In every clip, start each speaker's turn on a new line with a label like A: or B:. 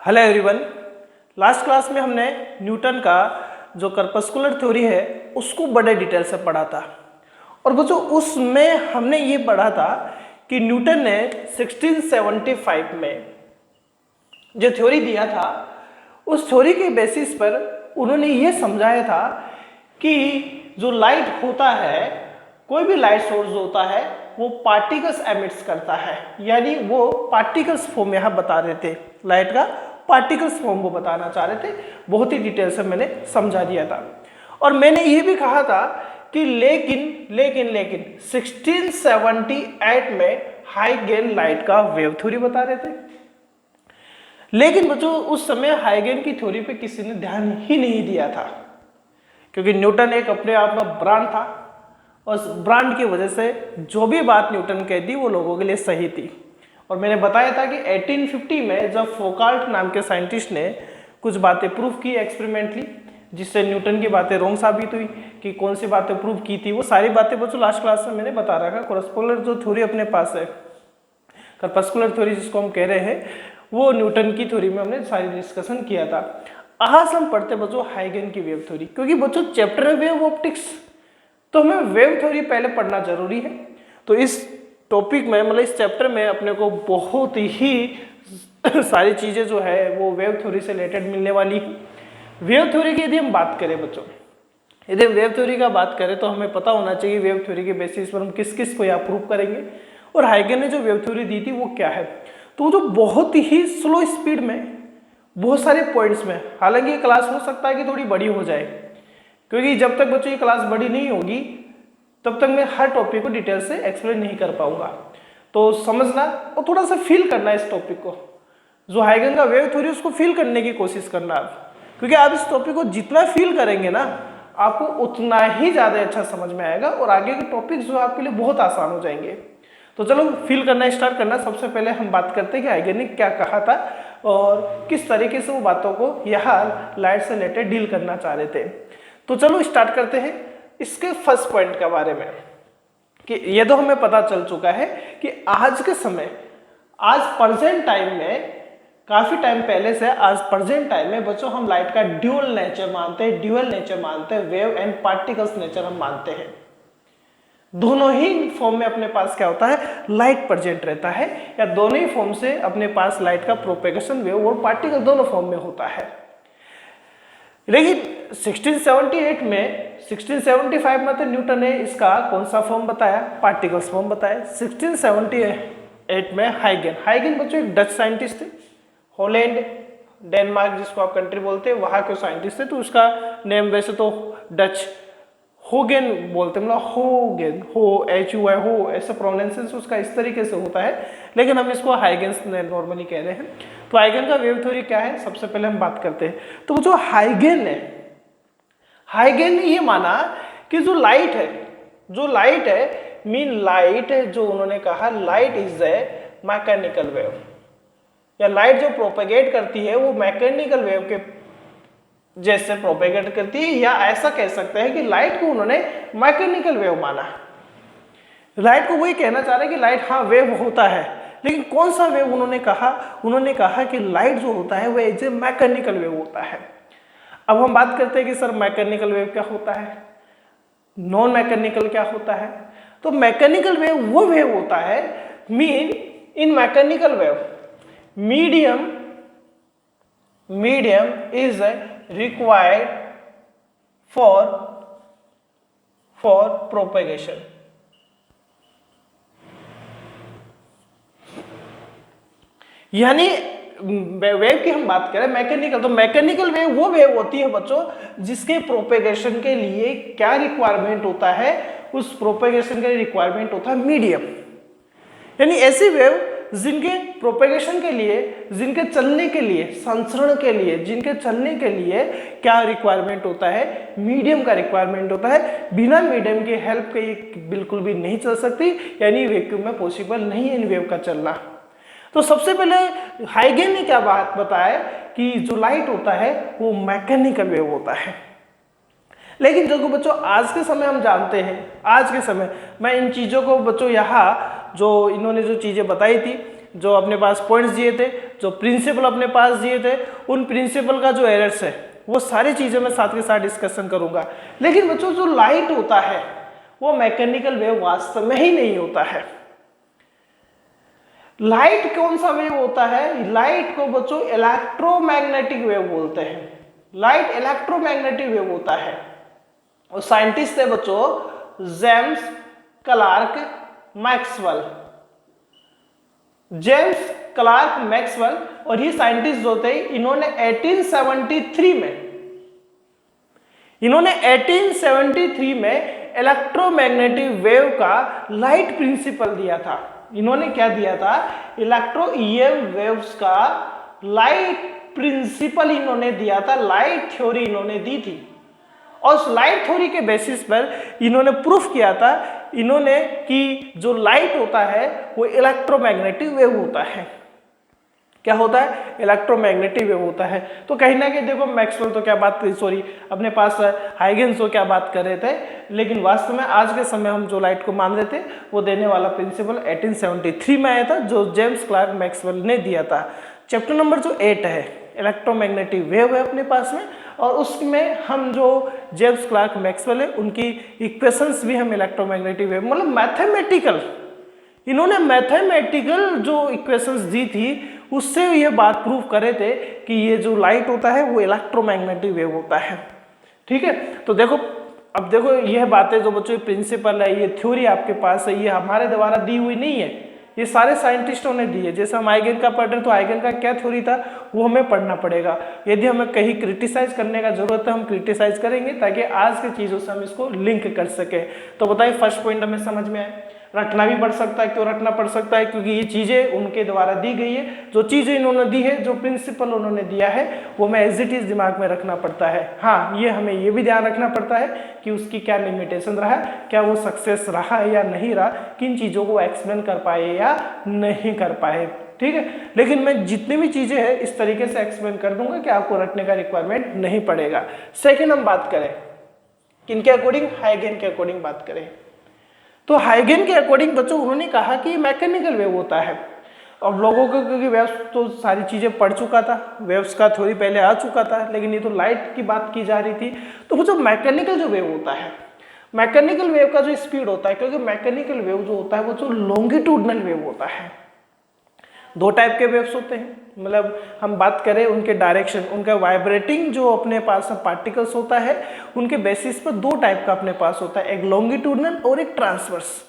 A: Hello everyone. Last class में हमने Newton का जो कर्पस्कुलर थ्योरी है उसको बड़े डिटेल से पढ़ा था और वो जो उसमें हमने ये पढ़ा था कि न्यूटन ने 1675 में जो थ्योरी दिया था उस थ्योरी के बेसिस पर उन्होंने ये समझाया था कि जो लाइट होता है, कोई भी लाइट सोर्स होता है वो पार्टिकल्स एमिट्स करता है, यानी वो पार्टिकल्स फॉर्म यहाँ बता रहे थे, लाइट का पार्टिकल्स फॉर्म वो बताना चाह रहे थे। बहुत ही डिटेल से मैंने समझा दिया था और मैंने ये भी कहा था कि लेकिन 1678 में हाइगेन लाइट का वेव थ्योरी बता रहे थे। लेकिन बच्चों उस समय हाइगेन की थ्योरी पे किसी ने ध्यान ही नहीं दिया था, क्योंकि न्यूटन एक अपने आप में ब्रांड था और उस ब्रांड की वजह से जो भी बात न्यूटन कह दी वो लोगों के लिए सही थी। और मैंने बताया था कि 1850 में जब फोकाल्ट नाम के साइंटिस्ट ने कुछ बातें प्रूव की एक्सपेरिमेंटली, जिससे न्यूटन की बातें रॉन्ग साबित हुई कि कौन सी बातें प्रूव की थी, वो सारी बातें बच्चों लास्ट क्लास में मैंने बता रखा। कर्पस्कुलर जो थ्योरी अपने पास है, कर्पस्कुलर थ्योरी जिसको हम कह रहे हैं, वो न्यूटन की थ्योरी में हमने सारी डिस्कशन किया था। आज हम पढ़ते बच्चों हाइगेन की वेव थ्योरी, क्योंकि बच्चों चैप्टर है वेव ऑप्टिक्स, तो हमें वेव थ्योरी पहले पढ़ना जरूरी है। तो इस टॉपिक में मतलब इस चैप्टर में अपने को बहुत ही सारी चीजें जो है वो वेव थ्योरी से रिलेटेड मिलने वाली है। वेव थ्योरी की यदि हम बात करें बच्चों, यदि हम वेव थ्योरी का बात करें तो हमें पता होना चाहिए वेव थ्योरी के बेसिस पर हम किस किस को यहाँ प्रूव करेंगे और हाइगेन ने जो वेव थ्योरी दी थी वो क्या है। तो जो बहुत ही स्लो स्पीड में बहुत सारे पॉइंट्स में, हालांकि ये क्लास हो सकता है कि थोड़ी बड़ी हो जाए, क्योंकि जब तक बच्चों ये क्लास बड़ी नहीं होगी तब तक मैं हर टॉपिक को डिटेल से एक्सप्लेन नहीं कर पाऊंगा। तो समझना और थोड़ा सा फील करना इस टॉपिक को, जो हाइगेन का वेव थ्योरी उसको फील करने की कोशिश करना आप, क्योंकि आप इस टॉपिक को जितना फील करेंगे ना आपको उतना ही ज़्यादा अच्छा समझ में आएगा और आगे के टॉपिक जो आपके लिए बहुत आसान हो जाएंगे। तो चलो फील करना स्टार्ट करना। सबसे पहले हम बात करते हैं कि हाइगेन ने क्या कहा था और किस तरीके से वो बातों को यहाँ लाइट से रिलेटेड डील करना चाह रहे थे। तो चलो स्टार्ट करते हैं इसके फर्स्ट पॉइंट के बारे में, कि ये तो हमें पता चल चुका है कि आज के समय, आज प्रेजेंट टाइम में, काफी टाइम पहले से आज प्रेजेंट टाइम में बच्चों हम लाइट का ड्यूअल नेचर मानते हैं, वेव एंड पार्टिकल्स नेचर हम मानते हैं। दोनों ही फॉर्म में अपने पास क्या होता है, लाइट प्रेजेंट रहता है, या दोनों ही फॉर्म से अपने पास लाइट का प्रोपेगेशन, वेव और पार्टिकल दोनों फॉर्म में होता है। लेकिन 1678 में 1675 में तो न्यूटन ने इसका कौन सा फॉर्म बताया, पार्टिकल्स फॉर्म बताया। 1678 में हाइगेन बच्चों एक डच साइंटिस्ट थे, हॉलैंड डेनमार्क जिसको आप कंट्री बोलते हैं वहां के साइंटिस्ट थे, तो उसका नेम वैसे तो डच होगेन बोलते हैं, मतलब होगेन, हो HUI हो, ऐसा प्रोनाउंसिएशन उसका इस तरीके से होता है, लेकिन हम इसको हाइगेन नॉर्मली कह रहे हैं। तो हाइगेन का वेव थ्योरी क्या है, सबसे पहले हम बात करते हैं। तो जो हाइगेन ने ये माना कि जो लाइट है मीन लाइट है, जो उन्होंने कहा light is a mechanical wave, या लाइट जो प्रोपेगेट करती है वो मैकेनिकल वेव के जैसे प्रोपेगेट करती है, या ऐसा कह सकते हैं कि लाइट को उन्होंने मैकेनिकल वेव माना। लाइट को वही कहना चाह रहे हैं कि लाइट हाँ वेव होता है, लेकिन कौन सा वेव उन्होंने कहा कि लाइट जो होता है वह एज ए मैकेनिकल वेव होता है। अब हम बात करते हैं कि सर मैकेनिकल वेव क्या होता है, नॉन मैकेनिकल क्या होता है। तो मैकेनिकल वेव वो वेव होता है, mean in mechanical wave medium is required for propagation। यानी वेव की हम बात करें मैकेनिकल, तो मैकेनिकल वेव वो वेव होती है बच्चों जिसके प्रोपेगेशन के लिए क्या रिक्वायरमेंट होता है, उस प्रोपेगेशन के लिए रिक्वायरमेंट होता है मीडियम। यानी ऐसी वेव जिनके प्रोपेगेशन के लिए, जिनके चलने के लिए, संचरण के लिए, जिनके चलने के लिए क्या रिक्वायरमेंट होता है, मीडियम का रिक्वायरमेंट होता है। बिना मीडियम के हेल्प के ये बिल्कुल भी नहीं चल सकती, यानी वैक्यूम में पॉसिबल नहीं है इन वेव का चलना। तो सबसे पहले हाइगेन ने क्या बात बताया कि जो लाइट होता है वो मैकेनिकल वेव होता है। लेकिन जो बच्चों आज के समय हम जानते हैं, आज के समय मैं इन चीज़ों को बच्चों यहाँ जो इन्होंने जो चीज़ें बताई थी जो अपने पास पॉइंट्स दिए थे, जो प्रिंसिपल अपने पास दिए थे, उन प्रिंसिपल का जो एरर्स है वो सारी चीजें मैं साथ के साथ डिस्कशन करूंगा। लेकिन बच्चों जो लाइट होता है वो मैकेनिकल वेव वास्तव में ही नहीं होता है। लाइट कौन सा वेव होता है? लाइट को बच्चों इलेक्ट्रोमैग्नेटिक वेव बोलते हैं। लाइट इलेक्ट्रोमैग्नेटिक वेव होता है। और साइंटिस्ट है बच्चों James Clerk Maxwell. James Clerk Maxwell, और ये साइंटिस्ट जो थे इन्होंने 1873 में इलेक्ट्रोमैग्नेटिक वेव का लाइट प्रिंसिपल दिया था। इन्होंने क्या दिया था? इलेक्ट्रो ईएम वेव्स का लाइट प्रिंसिपल इन्होंने दिया था, लाइट थ्योरी इन्होंने दी थी। और उस लाइट थ्योरी के बेसिस पर इन्होंने प्रूफ किया था इन्होंने कि जो लाइट होता है वो इलेक्ट्रोमैग्नेटिक वेव होता है। क्या होता है? इलेक्ट्रोमैग्नेटिक वेव होता है। तो कहीं ना कहीं देखो मैक्सवेल तो क्या बात, सॉरी अपने पास हाइगेन्स तो क्या बात कर रहे थे, लेकिन वास्तव में आज के समय हम जो लाइट को मान रहे थे वो देने वाला प्रिंसिपल 1873 में आया था, जो जेम्स क्लार्क मैक्सवेल ने दिया था। चैप्टर नंबर जो 8 है इलेक्ट्रोमैग्नेटिक वेव है अपने पास में, और उसमें हम जो जेम्स क्लार्क मैक्सवेल है उनकी इक्वेशंस भी हम इलेक्ट्रोमैग्नेटिक वेव मतलब मैथमेटिकल, इन्होंने मैथमेटिकल जो इक्वेशंस दी थी उससे ये बात प्रूव करे थे कि ये जो लाइट होता है वो इलेक्ट्रोमैग्नेटिक वेव होता है। ठीक है, तो देखो अब देखो यह बातें जो बच्चों प्रिंसिपल है, ये थ्योरी आपके पास है, ये हमारे द्वारा दी हुई नहीं है, ये सारे साइंटिस्टों ने दी है। जैसे हम हाइगेन का पढ़ रहे तो हाइगेन का क्या थ्योरी था वो हमें पढ़ना पड़ेगा। यदि हमें कहीं क्रिटिसाइज करने का जरूरत है हम क्रिटिसाइज करेंगे ताकि आज की चीजों से हम इसको लिंक कर सके। तो बताइए फर्स्ट पॉइंट हमें समझ में आए। रटना भी पड़ सकता है, क्यों रटना पड़ सकता है? क्योंकि ये चीजें उनके द्वारा दी गई है, जो चीजें इन्होंने दी है, जो प्रिंसिपल उन्होंने दिया है वो मैं एज इट इज दिमाग में रखना पड़ता है। हाँ, ये हमें ये भी ध्यान रखना पड़ता है कि उसकी क्या लिमिटेशन रहा, क्या वो सक्सेस रहा या नहीं रहा, किन चीजों को एक्सप्लेन कर पाए या नहीं कर पाए। ठीक है, लेकिन मैं जितनी भी चीजें हैं इस तरीके से एक्सप्लेन कर दूंगा कि आपको रटने का रिक्वायरमेंट नहीं पड़ेगा। सेकेंड हम बात करें किनके अकॉर्डिंग? हाइगेन के अकॉर्डिंग बात करें तो हाइगेन के अकॉर्डिंग बच्चों उन्होंने कहा कि मैकेनिकल वेव होता है। अब लोगों को क्योंकि वेव्स तो सारी चीजें पढ़ चुका था, वेव्स का थ्योरी पहले आ चुका था, लेकिन ये तो लाइट की बात की जा रही थी। तो वो जो मैकेनिकल जो वेव होता है, मैकेनिकल वेव का जो स्पीड होता है, क्योंकि मैकेनिकल वेव जो होता है वो जो लॉन्गिट्यूडनल वेव होता है। दो टाइप के वेव्स होते हैं, मतलब हम बात करें उनके डायरेक्शन, उनका वाइब्रेटिंग जो अपने पास पार्टिकल्स होता है उनके बेसिस पर दो टाइप का अपने पास होता है, एक लॉन्गिट्यूडनल और एक ट्रांसवर्स।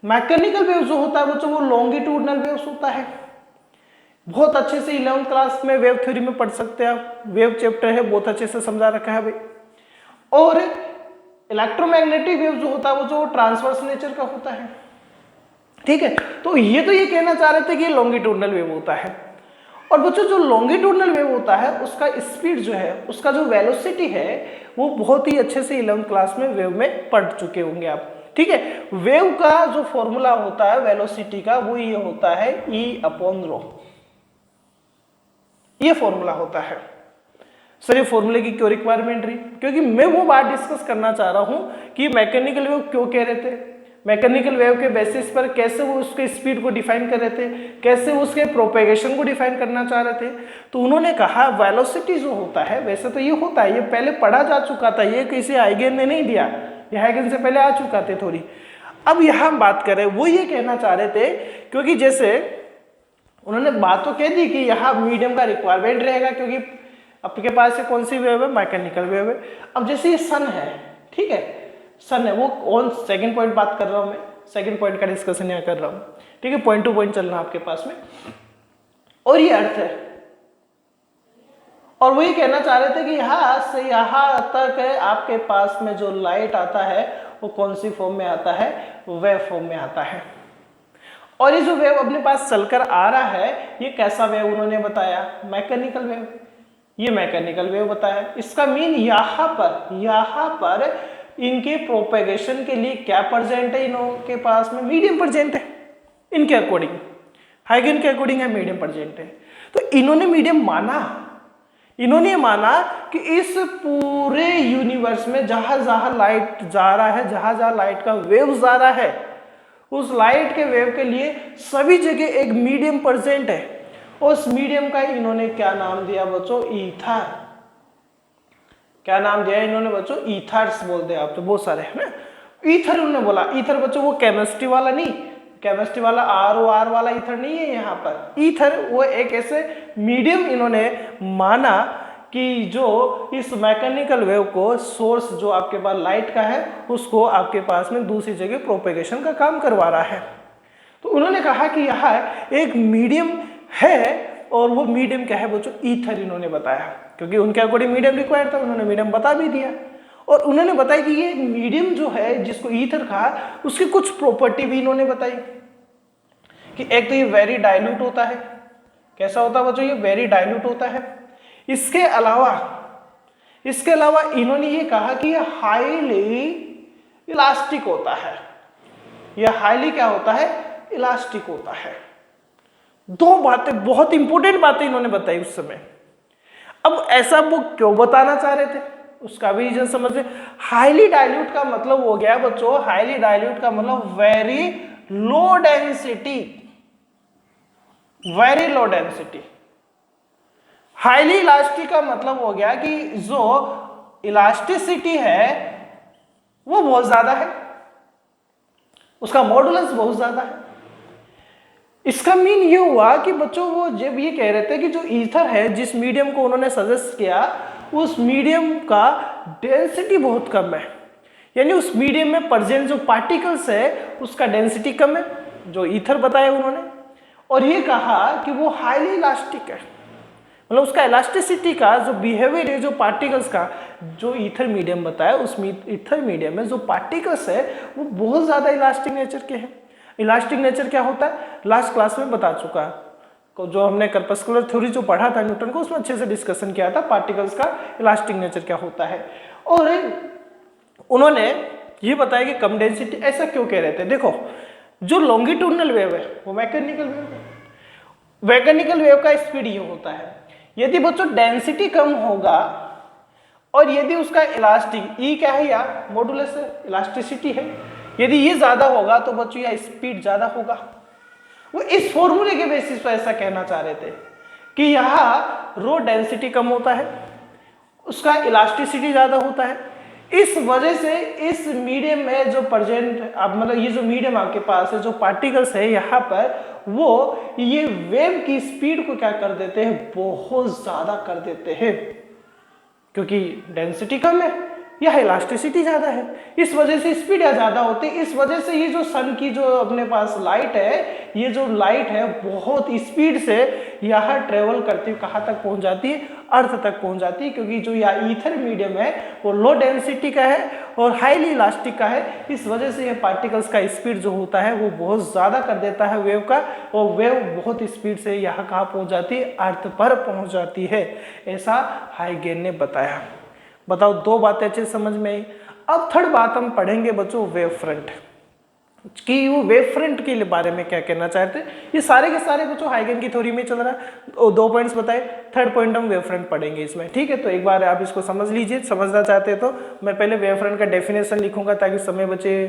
A: मैकेनिकल वेव जो होता है वो लॉन्गिट्यूडनल वेव्स होता है। बहुत अच्छे से 11th क्लास में वेव थ्योरी में पढ़ सकते हैं आप, वेव चैप्टर है बहुत अच्छे से समझा रखा है भाई। और इलेक्ट्रोमैग्नेटिक वेव जो होता है वो जो ट्रांसवर्स नेचर का होता है। ठीक है, तो ये कहना चाह रहे थे कि लॉन्गिट्यूडनल वेव होता है। और बच्चों जो लॉन्गिट्यूडनल वेव होता है उसका स्पीड जो है, उसका जो वेलोसिटी है वो बहुत ही अच्छे से 11th क्लास में वेव में पढ़ चुके होंगे आप। ठीक है, वेव का जो फॉर्मूला होता है वेलोसिटी का वो ये होता है E/ρ, ये फॉर्मूला होता है। सर ये फॉर्मूले की क्यों रिक्वायरमेंट रही? क्योंकि मैं वो बात डिस्कस करना चाह रहा हूं कि मैकेनिकल वेव क्यों कह रहे थे, मैकेनिकल वेव के बेसिस पर कैसे वो उसके स्पीड को डिफाइन कर रहे थे, कैसे वो उसके प्रोपेगेशन को डिफाइन करना चाह रहे थे। तो उन्होंने कहा वेलोसिटी जो होता है, वैसे तो ये होता है, ये पहले पढ़ा जा चुका था, ये किसी हाइगेन ने नहीं दिया, ये हाइगेन से पहले आ चुका थे थोड़ी। अब यहाँ हम बात करें, वो ये कहना चाह रहे थे क्योंकि जैसे उन्होंने बात तो कह दी कि यहाँ मीडियम का रिक्वायरमेंट रहेगा, क्योंकि आपके पास से कौन सी वेव है? मैकेनिकल वेव है। अब जैसे ये सन है, ठीक है, सन है, वो ऑन सेकंड पॉइंट बात कर रहा हूं मैं, सेकंड पॉइंट का डिस्कशन यहाँ कर रहा हूं। ठीक है, पॉइंट टू पॉइंट चलना आपके पास में। और ये अर्थ है, और वही कहना चाह रहे थे कि यहां से यहां तक है आपके पास में जो लाइट आता है वो कौन सी फॉर्म में आता है? वेव फॉर्म में आता है। और ये जो वेव अपने पास चलकर आ रहा है ये कैसा वेव उन्होंने बताया? Mechanical wave. ये मैकेनिकल वेव बताया। इसका मीन यहां पर इनके प्रोपेगेशन के लिए क्या प्रेजेंट है? इनके पास में मीडियम प्रेजेंट है, इनके अकॉर्डिंग, हाइगेन के अकॉर्डिंग है मीडियम प्रेजेंट है। तो इन्होंने मीडियम माना, इन्होंने माना कि इस पूरे यूनिवर्स में जहां जहां लाइट जा रहा है, जहां जहां लाइट का वेव जा रहा है उस लाइट के वेव के लिए सभी जगह एक मीडियम प्रेजेंट है। उस मीडियम का इन्होंने क्या नाम दिया बच्चों? ईथर। क्या नाम दिया इन्होंने बच्चों? ईथर्स बोलते हैं आप तो बहुत सारे है ना। ईथर उन्होंने बोला। ईथर बच्चों वो केमिस्ट्री वाला नहीं, केमिस्ट्री वाला ROR वाला ईथर नहीं है यहाँ पर। ईथर वो एक ऐसे मीडियम इन्होंने माना कि जो इस मैकेनिकल वेव को सोर्स जो आपके पास लाइट का है उसको आपके पास में दूसरी जगह प्रोपेगेशन का काम करवा रहा है। तो उन्होंने कहा कि यहाँ एक मीडियम है और वो मीडियम क्या है बच्चों? ईथर इन्होंने बताया, क्योंकि उनके अकॉर्डिंग मीडियम रिक्वायर्ड था, उन्होंने मीडियम बता भी दिया। और उन्होंने बताया कि ये मीडियम जो है जिसको ईथर कहा उसकी कुछ प्रॉपर्टी भी इन्होंने बताई कि एक तो ये वेरी डाइल्यूट होता है। कैसा होता है बच्चों? ये वेरी डाइल्यूट होता है। इसके अलावा इन्होंने ये कहा कि ये हाईली इलास्टिक होता है। यह हाईली क्या होता है? इलास्टिक होता है। दो बातें, बहुत इंपॉर्टेंट बातें इन्होंने बताई उस समय। अब ऐसा वो क्यों बताना चाह रहे थे उसका भी रीजन समझे। हाईली डाइल्यूट का मतलब हो गया बच्चों, हाईली डाइल्यूट का मतलब very low density, very low density. Highly elastic का मतलब हो गया कि जो इलास्टिसिटी है वो बहुत ज्यादा है, उसका मॉडुलस बहुत ज्यादा है। इसका मीन ये हुआ कि बच्चों वो जब ये कह रहे थे कि जो ईथर है, जिस मीडियम को उन्होंने सजेस्ट किया, उस मीडियम का डेंसिटी बहुत कम है, यानी उस मीडियम में प्रेजेंट जो पार्टिकल्स है उसका डेंसिटी कम है, जो ईथर बताया उन्होंने। और ये कहा कि वो हाईली इलास्टिक है, मतलब उसका इलास्टिसिटी का जो बिहेवियर है, जो पार्टिकल्स का जो ईथर मीडियम बताया, उस ईथर मीडियम में जो पार्टिकल्स है वो बहुत ज्यादा इलास्टिक नेचर के हैं। इलास्टिक नेचर क्या होता है लास्ट क्लास में बता चुका है, जो हमने कर्पस्कुलर थ्योरी जो पढ़ा था न्यूटन को, उसमें अच्छे से डिस्कशन किया था पार्टिकल्स का इलास्टिक नेचर क्या होता है। और उन्होंने ये बताया कि कम डेंसिटी। ऐसा क्यों कह रहे थे? देखो, जो लॉन्गिट्यूडनल वेव है वो मैकेनिकल वेव है। मैकेनिकल वेव का स्पीड ये होता है, यदि बच्चों डेंसिटी कम होगा और यदि उसका इलास्टिक ई क्या है या मॉडुलस है, इलास्टिसिटी है, यदि ये ज्यादा होगा तो बच्चों या स्पीड ज्यादा होगा। वो इस फॉर्मूले के बेसिस पर ऐसा कहना चाह रहे थे कि यहाँ रो डेंसिटी कम होता है, उसका इलास्टिसिटी ज्यादा होता है। इस वजह से इस मीडियम में जो प्रेजेंट आप मतलब ये जो मीडियम आपके पास है, जो पार्टिकल्स है यहाँ पर, वो ये वेव की स्पीड को क्या कर देते हैं? बहुत ज्यादा कर देते हैं, क्योंकि डेंसिटी कम है या इलास्टिसिटी ज्यादा है, इस वजह से स्पीड ज्यादा होती है। इस वजह से ये जो सन की जो अपने पास लाइट है, ये जो लाइट है बहुत स्पीड से यहाँ ट्रेवल करती हुई कहाँ तक पहुंच जाती है? अर्थ तक पहुंच जाती है, क्योंकि जो यहाँ ईथर मीडियम है वो लो डेंसिटी का है और हाईली इलास्टिक का है। इस वजह से ये पार्टिकल्स का स्पीड जो होता है वो बहुत ज्यादा कर देता है वेव का, और वेव बहुत स्पीड से यहाँ कहाँ पहुंच जाती है? अर्थ पर पहुंच जाती है। ऐसा हाइगेन ने बताया। बताओ, दो बातें अच्छे समझ में आई। अब थर्ड बात हम पढ़ेंगे बच्चों वेव फ्रंट, कि वो वेव फ्रंट के बारे में क्या कहना चाहते हैं। ये सारे के सारे बच्चों हाइगेन की थ्योरी में चल रहा है। दो पॉइंट्स बताए, थर्ड पॉइंट हम वेव फ्रंट पढ़ेंगे इसमें, ठीक है। तो एक बार आप इसको समझ लीजिए, समझना चाहते हैं तो मैं पहले वेव फ्रंट का डेफिनेशन लिखूंगा ताकि समय बचे।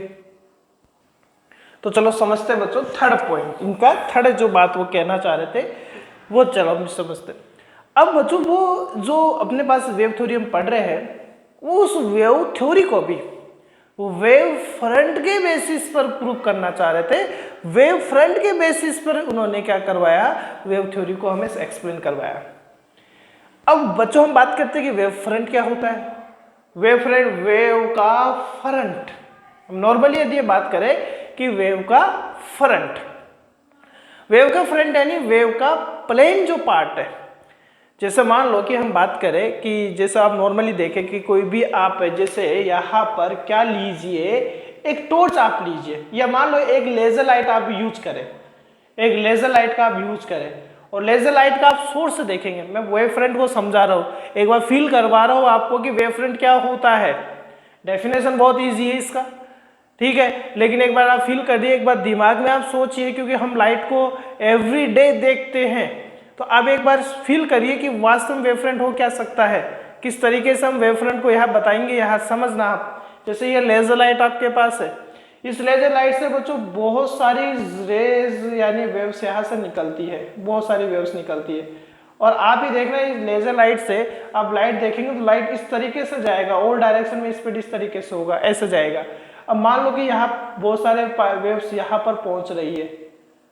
A: तो चलो समझते बच्चों थर्ड पॉइंट, इनका थर्ड जो बात वो कहना चाह रहे थे वो चलो हम समझते। अब बच्चों वो जो अपने पास वेव थ्योरी हम पढ़ रहे हैं, वो उस वेव थ्योरी को भी वो वेव फ्रंट के बेसिस पर प्रूव करना चाह रहे थे। वेव फ्रंट के बेसिस पर उन्होंने क्या करवाया? वेव थ्योरी को हमें एक्सप्लेन करवाया। अब बच्चों हम बात करते हैं कि वेव फ्रंट क्या होता है। वेव फ्रंट, वेव का फ्रंट, हम नॉर्मली यदि ये बात करें कि वेव का फ्रंट, वेव का फ्रंट यानी वेव का प्लेन जो पार्ट है। जैसे मान लो कि हम बात करें कि जैसे आप नॉर्मली देखें कि कोई भी आप जैसे यहाँ पर क्या लीजिए, एक टॉर्च आप लीजिए, या मान लो एक लेजर लाइट आप यूज करें, एक लेजर लाइट का आप यूज करें, और लेजर लाइट का आप सोर्स देखेंगे। मैं वेव फ्रंट को समझा रहा हूँ, एक बार फील करवा रहा हूँ आपको कि वेव फ्रंट क्या होता है। डेफिनेशन बहुत ईजी है इसका, ठीक है, लेकिन एक बार आप फील कर दिए, एक बार दिमाग में आप सोचिए, क्योंकि हम लाइट को एवरी डे देखते हैं, तो आप एक बार फील करिए कि वास्तव में वेवफ्रंट हो क्या सकता है, किस तरीके से हम वेवफ्रंट को यहाँ बताएंगे। यहाँ समझना आप, जैसे ये लेजर लाइट आपके पास है, इस लेजर लाइट से बच्चों बहुत सारी रेज यानी वेव्स यहाँ से निकलती है, बहुत सारी वेव्स निकलती है। और आप ही देख रहे हैं लेजर लाइट से आप लाइट देखेंगे तो लाइट इस तरीके से जाएगा, ऑल डायरेक्शन में स्पीड इस तरीके से होगा, ऐसे जाएगा। अब मान लो कि यहाँ बहुत सारे वेव्स यहाँ पर पहुंच रही है,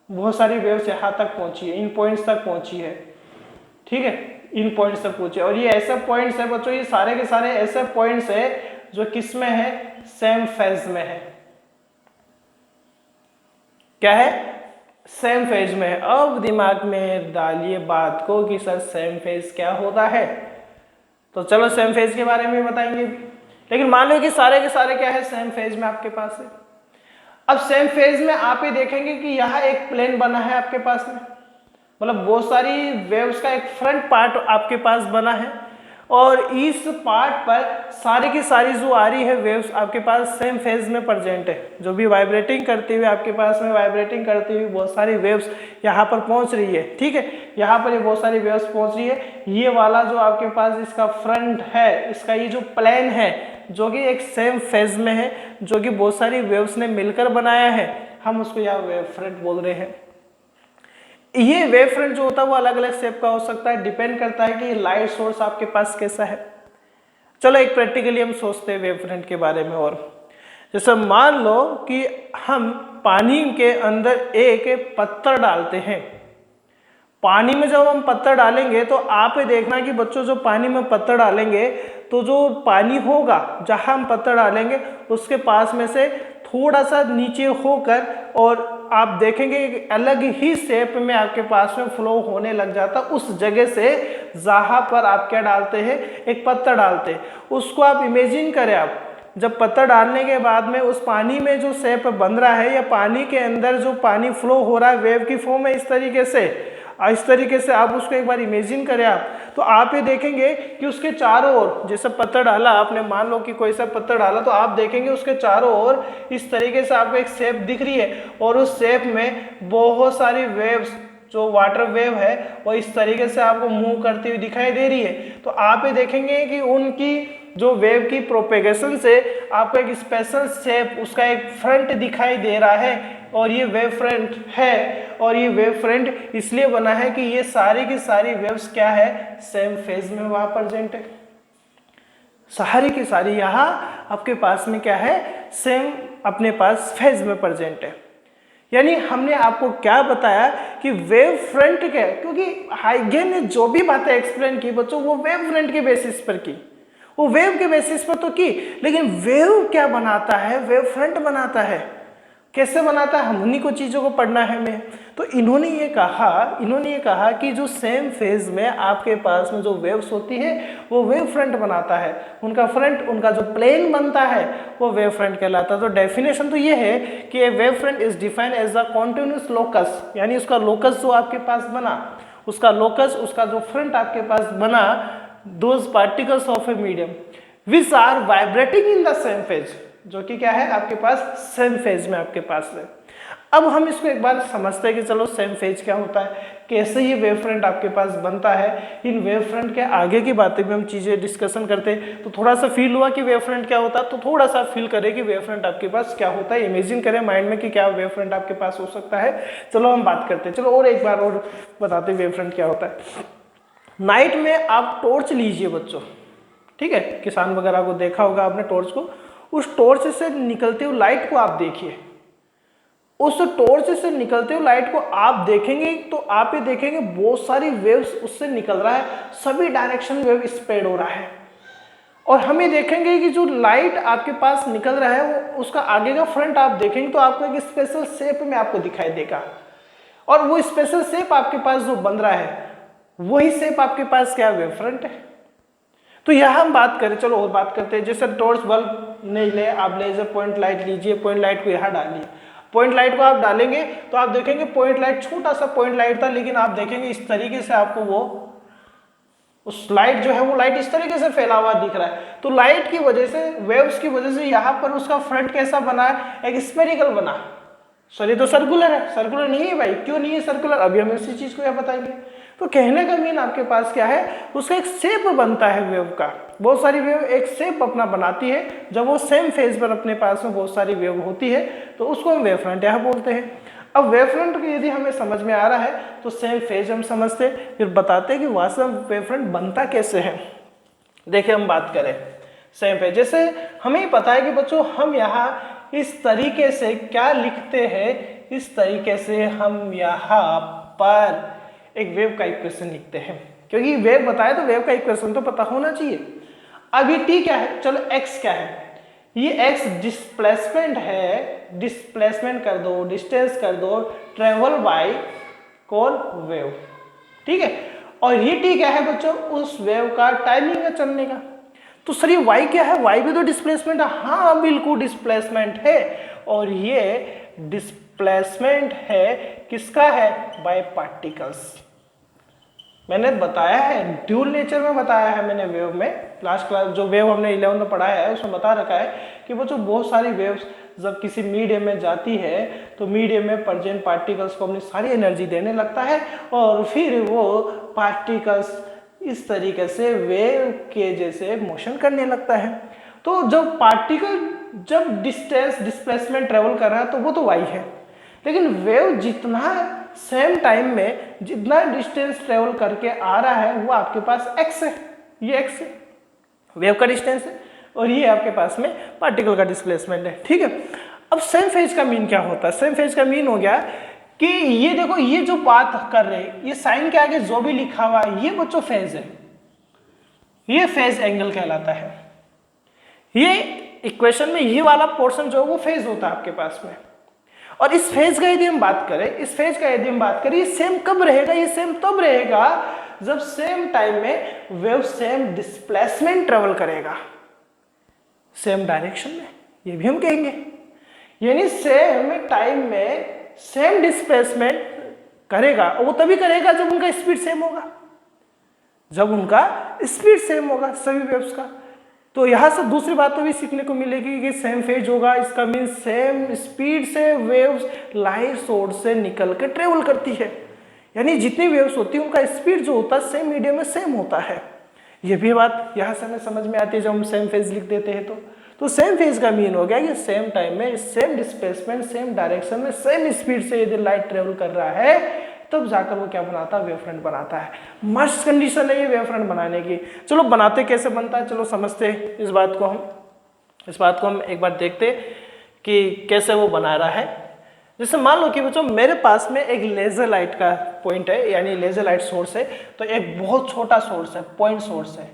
A: बहुत सारी वेव्स यहाँ तक पहुंची है, इन पॉइंट्स तक पहुंची है, ठीक है, इन पॉइंट्स तक पहुंचे। और ये ऐसे पॉइंट्स है बच्चों, ये सारे के सारे ऐसे पॉइंट्स है जो किस में है, सेम फेज में है। क्या है, सेम फेज में है। अब दिमाग में डालिए बात को कि सर सेम फेज क्या होता है, तो चलो सेम फेज के बारे में बताएंगे। लेकिन मान लो कि सारे के सारे क्या है, सेम फेज में आपके पास है। अब सेम फेज में आप ये देखेंगे कि यहाँ एक प्लेन बना है आपके पास में, मतलब बहुत सारी वेव्स का एक फ्रंट पार्ट आपके पास बना है, और इस पार्ट पर सारी की सारी जो आ रही है वेव्स आपके पास सेम फेज में प्रेजेंट है। जो भी वाइब्रेटिंग करती हुई आपके पास में वाइब्रेटिंग करती हुई बहुत सारी वेव्स यहाँ पर पहुँच रही है, ठीक है, यहाँ पर ये बहुत सारी वेव्स पहुँच रही है। ये वाला जो आपके पास इसका फ्रंट है, इसका ये जो प्लेन है जो कि एक सेम फेज में है, जो कि बहुत सारी वेव्स ने मिलकर बनाया है, हम उसको यहाँ वेव फ्रंट बोल रहे हैं। ये वेव फ्रंट जो होता है वो अलग अलग शेप का हो सकता है, डिपेंड करता है कि लाइट सोर्स आपके पास कैसा है। चलो एक प्रैक्टिकली हम सोचते हैं वेव फ्रंट के बारे में। और जैसे मान लो कि हम पानी के अंदर एक पत्थर डालते हैं, पानी में जब हम पत्थर डालेंगे तो आप ये देखना कि बच्चों जो पानी में पत्थर डालेंगे तो जो पानी होगा जहां हम पत्थर डालेंगे उसके पास में से थोड़ा सा नीचे होकर और आप देखेंगे एक अलग ही शेप में आपके पास में फ्लो होने लग जाता उस जगह से जहां पर आप क्या डालते हैं, एक पत्थर डालते हैं। उसको आप इमेजिन करें, आप जब पत्थर डालने के बाद में उस पानी में जो शेप बन रहा है या पानी के अंदर जो पानी फ्लो हो रहा है वेव की फॉर्म में, इस तरीके से आप उसको एक बार इमेजिन करें आप, तो आप ये देखेंगे कि उसके चारों ओर, जैसे पत्थर डाला आपने, मान लो कि कोई सा पत्थर डाला, तो आप देखेंगे उसके चारों ओर इस तरीके से आपको एक शेप दिख रही है, और उस शेप में बहुत सारी वेव्स जो वाटर वेव है वो इस तरीके से आपको मूव करती हुई दिखाई दे रही है। तो आप ये देखेंगे कि उनकी जो वेव की प्रोपेगेशन से आपको एक स्पेशल शेप, उसका एक फ्रंट दिखाई दे रहा है, और ये वेव फ्रंट है। और ये वेव फ्रंट इसलिए बना है कि ये सारी की सारी वेव्स क्या है, सेम फेज में वहां प्रेजेंट है। सारी की सारी यहाँ आपके पास में क्या है, सेम अपने पास फेज में प्रेजेंट है। यानी हमने आपको क्या बताया कि वेव फ्रंट क्या है, क्योंकि हाइगेन ने जो भी बातें एक्सप्लेन की बच्चों वो वेव फ्रंट के बेसिस पर की, वो वेव के बेसिस पर तो की, लेकिन वेव क्या बनाता है, वेव फ्रंट बनाता है। कैसे बनाता है, हम उन्हीं को चीज़ों को पढ़ना है हमें। तो इन्होंने ये कहा कि जो सेम फेज में आपके पास में जो वेव्स होती है वो वेव फ्रंट बनाता है, उनका जो प्लेन बनता है वो वेव फ्रंट कहलाता है। तो डेफिनेशन तो ये है कि a wave front is defined as a continuous locus, यानी उसका लोकस जो आपके पास बना, उसका जो फ्रंट आपके पास बना, those particles of a medium which are vibrating in the same phase, जो कि क्या है आपके पास सेम फेज में आपके पास है। अब हम इसको एक बार समझते हैं कि चलो सेम फेज क्या होता है, कैसे ये वेव फ्रंट आपके पास बनता है। इन वेव फ्रंट के आगे की बातें भी हम चीज़ें डिस्कशन करते हैं, तो थोड़ा सा फील हुआ कि वेव फ्रंट क्या होता है, तो थोड़ा सा फील करें कि वेव फ्रंट आपके पास क्या होता है, इमेजिन करें माइंड में कि क्या वेव फ्रंट आपके पास हो सकता है। चलो हम बात करते हैं, चलो और एक बार और बताते हैं वेव फ्रंट क्या होता है। नाइट में आप टॉर्च लीजिए बच्चों, ठीक है, किसान वगैरह को देखा होगा आपने टॉर्च को, उस टॉर्च से निकलते हुए लाइट को आप देखिए, उस टॉर्च से निकलते हुए लाइट को आप देखेंगे तो आप ये देखेंगे बहुत सारी वेव्स उससे निकल रहा है, सभी डायरेक्शन वेव स्प्रेड हो रहा है। और हम ये देखेंगे कि जो लाइट आपके पास निकल रहा है वो उसका आगे का फ्रंट आप देखेंगे तो आपको एक स्पेशल शेप में आपको दिखाई देगा, और वो स्पेशल शेप आपके पास जो बन रहा है वही शेप आपके पास क्या वेव फ्रंट है। तो यह हम बात करें, चलो और बात करते हैं। जैसे टॉर्च बल्ब नहीं ले, आप लेजर पॉइंट लाइट लीजिए, पॉइंट लाइट को यहाँ डालिए, पॉइंट लाइट को आप डालेंगे तो आप देखेंगे पॉइंट लाइट छोटा सा पॉइंट लाइट था, लेकिन आप देखेंगे इस तरीके से आपको वो उस लाइट जो है वो लाइट इस तरीके से फैला हुआ दिख रहा है। तो लाइट की वजह से, वेव्स की वजह से यहाँ पर उसका फ्रंट कैसा बना है, एक स्फेरिकल बना। सॉरी तो सर्कुलर है, सर्कुलर नहीं है भाई, क्यों नहीं है सर्कुलर, अभी हम इसी चीज को यहाँ बताएंगे। तो कहने का मीन आपके पास क्या है, उसका एक शेप बनता है वेव का। बहुत सारी वेव एक शेप अपना बनाती है, जब वो सेम फेज पर अपने पास में बहुत सारी वेव होती है तो उसको हम वेव फ्रंट यहाँ बोलते हैं। अब वेव फ्रंट यदि हमें समझ में आ रहा है तो सेम फेज हम समझते, फिर बताते हैं कि वास्तव में वेव फ्रंट बनता कैसे है। देखिए हम बात करें सेम फेज, जैसे हमें ही पता है कि बच्चों हम यहाँ इस तरीके से क्या लिखते हैं, इस तरीके से हम यहाँ पर एक वेव का इक्वेशन लिखते हैं, क्योंकि वेव बताए तो वेव का इक्वेशन तो पता होना चाहिए। अब ये टी क्या है, चलो एक्स क्या है, ये एक्स डिस्प्लेसमेंट है, डिस्प्लेसमेंट कर दो, डिस्टेंस कर दो, ट्रेवल बाय कौन वेव, ठीक है। और ये टी क्या है बच्चों, उस वेव का टाइमिंग है चलने का। तो सर ये वाई क्या है, वाई भी तो डिस्प्लेसमेंट है, हाँ बिल्कुल डिस्प्लेसमेंट है, और ये डिस्प्लेसमेंट है किसका है, बाय पार्टिकल्स। मैंने बताया है, ड्यूल नेचर में बताया है मैंने वेव में, लास्ट क्लास जो वेव हमने 11 में पढ़ाया है उसमें बता रखा है कि वो जो बहुत सारी वेव्स जब किसी मीडियम में जाती है तो मीडियम में प्रेजेंट पार्टिकल्स को अपनी सारी एनर्जी देने लगता है और फिर वो पार्टिकल्स इस तरीके से वेव के जैसे मोशन करने लगता है। तो जब पार्टिकल जब डिस्टेंस डिस्प्लेसमेंट ट्रेवल कर रहा है तो वो तो वाई है, लेकिन वेव जितना सेम टाइम में जितना डिस्टेंस ट्रेवल करके आ रहा है वो आपके पास एक्स है, ये एक्स है वेव का डिस्टेंस है, और ये आपके पास में पार्टिकल का डिस्प्लेसमेंट है, ठीक है। अब सेम फेज का मीन क्या होता है, सेम फेज का मीन हो गया कि ये देखो ये जो बात कर रहे हैं, ये साइन के आगे जो भी लिखा हुआ है ये बच्चों फेज है, ये फेज एंगल कहलाता है। ये इक्वेशन में ये वाला पोर्शन जो है वो फेज होता है आपके पास में। और इस फेज का यदि हम बात करें, इस फेज का यदि हम बात करें, ये सेम कब रहेगा, ये सेम तब रहेगा जब सेम टाइम में वेव सेम डिस्प्लेसमेंट ट्रेवल करेगा, सेम डायरेक्शन में, ये भी हम कहेंगे। यानी सेम टाइम में सेम डिस्प्लेसमेंट करेगा, और वो तभी करेगा जब उनका स्पीड सेम होगा, जब उनका स्पीड सेम होगा सभी वेव्स का। तो यहां से दूसरी बात तो भी सीखने को मिलेगी कि सेम फेज होगा, इसका मीन सेम स्पीड से वेव्स लाइट सोर्स से निकल के ट्रेवल करती है, यानी जितनी वेव्स होती है उनका स्पीड जो होता है सेम मीडियम में सेम होता है। ये भी बात यहाँ से हमें समझ में आती है जब हम सेम फेज लिख देते हैं। तो सेम फेज का मीन हो गया कि सेम टाइम में सेम डिस्प्लेसमेंट सेम डायरेक्शन में सेम स्पीड से यदि लाइट ट्रेवल कर रहा है तब जाकर वो क्या बनाता है, वेव फ्रंट बनाता है। मस्ट कंडीशन है ये वेव फ्रंट बनाने की। चलो बनाते कैसे बनता है, चलो समझते हैं इस बात को हम एक बार देखते कि कैसे वो बना रहा है। जैसे मान लो कि बच्चों मेरे पास में एक लेजर लाइट का पॉइंट है, यानी लेजर लाइट सोर्स है, तो एक बहुत छोटा सोर्स है, पॉइंट सोर्स है,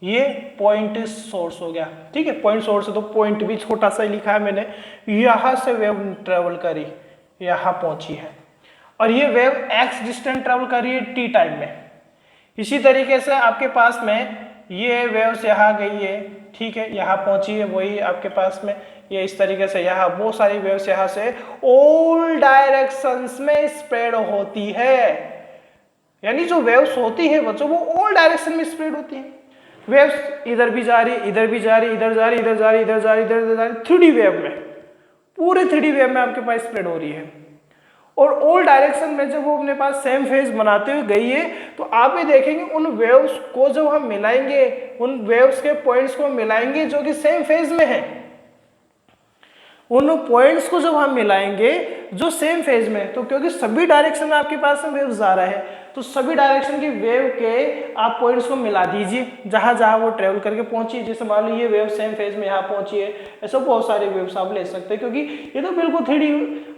A: ये पॉइंट सोर्स हो गया, ठीक है। पॉइंट सोर्स है तो पॉइंट भी छोटा सा ही लिखा है मैंने, यहां से वेव ट्रेवल करी, यहां पहुंची है, और ये वेव एक्स डिस्टेंस ट्रेवल कर रही है टी टाइम में। इसी तरीके से आपके पास में ये वेव्स यहाँ गई है, ठीक है, यहाँ पहुंची है, वही आपके पास में ये इस तरीके से यहाँ बहुत सारी वेव्स यहाँ से ऑल डायरेक्शंस में स्प्रेड होती है। यानी जो वेव्स होती है बच्चों वो ऑल डायरेक्शन में स्प्रेड होती है। वेव्स इधर भी जा रही, इधर भी जा रही, इधर जा रही, इधर जा रही, इधर जा रही, इधर जा रही, 3D वेव में, पूरे 3D वेव में आपके पास स्प्रेड हो रही है। और ऑल डायरेक्शन में जब वो अपने पास सेम फेज बनाते हुए गई है तो आप भी देखेंगे उन वेव्स को जब हम मिलाएंगे, उन वेव्स के पॉइंट्स को मिलाएंगे जो कि सेम फेज में है, उन पॉइंट्स को जब हम मिलाएंगे जो सेम फेज में, तो क्योंकि सभी डायरेक्शन में आपके पास में वेव्स आ रहा है तो सभी डायरेक्शन की वेव के आप पॉइंट्स को मिला दीजिए जहां जहां वो ट्रेवल करके पहुंची। जैसे मान लो ये वेव सेम फेज में यहाँ पहुंची है, ऐसे बहुत सारे वेव्स आप ले सकते हैं, क्योंकि ये तो बिल्कुल 3D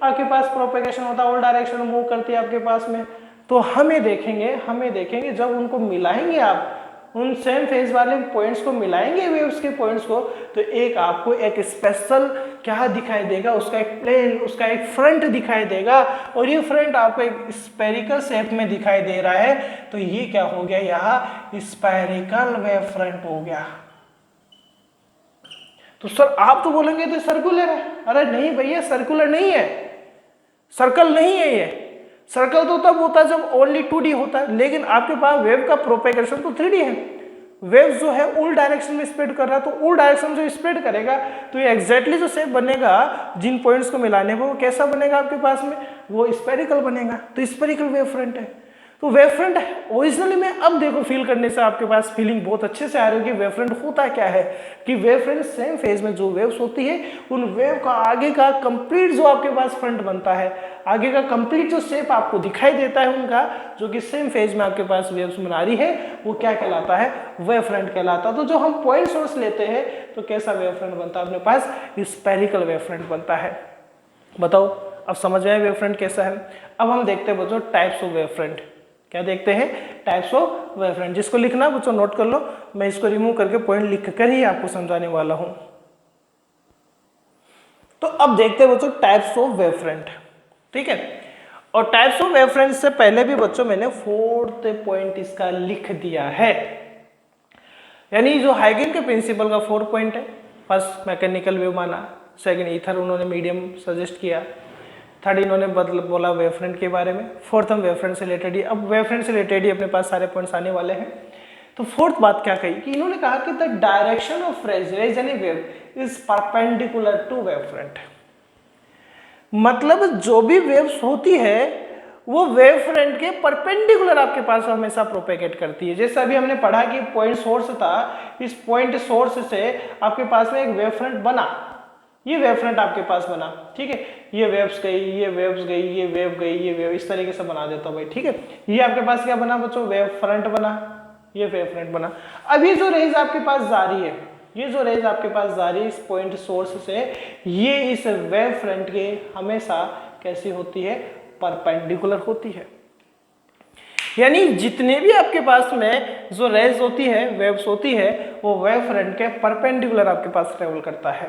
A: आपके पास प्रोपेगेशन होता है, ऑल डायरेक्शन में मूव करती है आपके पास में। तो हमें देखेंगे जब उनको मिलाएंगे, आप उन सेम फेज वाले पॉइंट्स को मिलाएंगे वेव्स के पॉइंट्स को, तो एक आपको एक स्पेशल क्या दिखाई देगा, उसका एक प्लेन, उसका एक फ्रंट दिखाई देगा, और ये फ्रंट आपको एक स्फेरिकल शेप में दिखाई दे रहा है। तो ये क्या हो गया, यहाँ स्फेरिकल वेव फ्रंट हो गया। तो सर आप तो बोलेंगे तो सर्कुलर है, अरे नहीं भैया सर्कुलर नहीं है, सर्कल नहीं है ये। सर्कल तो तब होता है जब ओनली 2D होता है, लेकिन आपके पास वेव का प्रोपेगेशन तो 3D है। वेव जो है उल डायरेक्शन में स्प्रेड कर रहा है, तो उल डायरेक्शन जो स्प्रेड करेगा तो ये एग्जैक्टली जो शेप बनेगा जिन पॉइंट्स को मिलाने पर, वो कैसा बनेगा आपके पास में, वो स्फेरिकल बनेगा। तो स्फेरिकल वेव फ्रंट है। तो वेव फ्रंट ओरिजिनली में अब देखो फील करने से आपके पास फीलिंग बहुत अच्छे से आ रही है कि वेव फ्रंट होता क्या है, कि वेव फ्रंट सेम फेज में जो वेव्स होती है उन वेव का आगे का कंप्लीट जो आपके पास फ्रंट बनता है, आगे का कंप्लीट जो शेप आपको दिखाई देता है उनका, जो कि सेम फेज में आपके पास वेव्स बना रही है, वो क्या कहलाता है, वेव फ्रंट कहलाता है। तो जो हम पॉइंट सोर्स लेते हैं तो कैसा वेव फ्रंट बनता है अपने पास, स्फेरिकल वेव फ्रंट बनता है। बताओ अब समझ में आया वेव फ्रंट कैसा है। अब हम देखते हैं बच्चों टाइप्स ऑफ वेव फ्रंट। क्या देखते हैं, टाइप्स ऑफ वेव फ्रंट। जिसको लिखना बच्चों नोट कर लो, मैं इसको रिमूव करके पॉइंट लिख कर ही आपको समझाने वाला हूं। तो अब देखते हैं बच्चों टाइप्स ऑफ वेव फ्रंट, ठीक है। और टाइप्स ऑफ वेव फ्रंट से पहले भी बच्चों मैंने 4th पॉइंट इसका लिख दिया है, यानी जो हाइगेन के प्रिंसिपल का 4 पॉइंट है। फर्स्ट मैकेनिकल वेव माना, सेकंड ईथर उन्होंने मीडियम सजेस्ट किया, थर्ड इन्होंने बोला वेव फ्रंट के बारे में, फोर्थ हम वेव फ्रंट से रिलेटेड ही, अब वेव फ्रंट से रिलेटेड ही अपने पास सारे पॉइंट्स आने वाले हैं। तो फोर्थ बात क्या कही कि इन्होंने कहा कि the direction of rays any wave is perpendicular to wave front. मतलब जो भी वेव्स होती है वो वेव फ्रंट के परपेंडिकुलर आपके पास हमेशा प्रोपेगेट करती है। जैसे अभी हमने पढ़ा कि पॉइंट सोर्स था, इस पॉइंट सोर्स से आपके पास में एक वेव फ्रंट बना, ये वेव फ्रंट आपके पास बना, ठीक है। ये वेव्स गई, ये वेव्स गई, ये वेव गई, ये वेव, इस तरीके से बना देता हूं भाई, ठीक है। ये आपके पास क्या बना बच्चों, वेव फ्रंट बना, ये वेव फ्रंट बना। अब ये जो रेज आपके पास जा रही है, ये जो रेज आपके पास जा रही है इस पॉइंट सोर्स से, ये इस वेव फ्रंट के हमेशा कैसी होती है, परपेंडिकुलर होती है। यानी जितने भी आपके पास में जो रेज होती है, वेव्स होती है, वो वेव फ्रंट के परपेंडिकुलर आपके पास ट्रेवल करता है।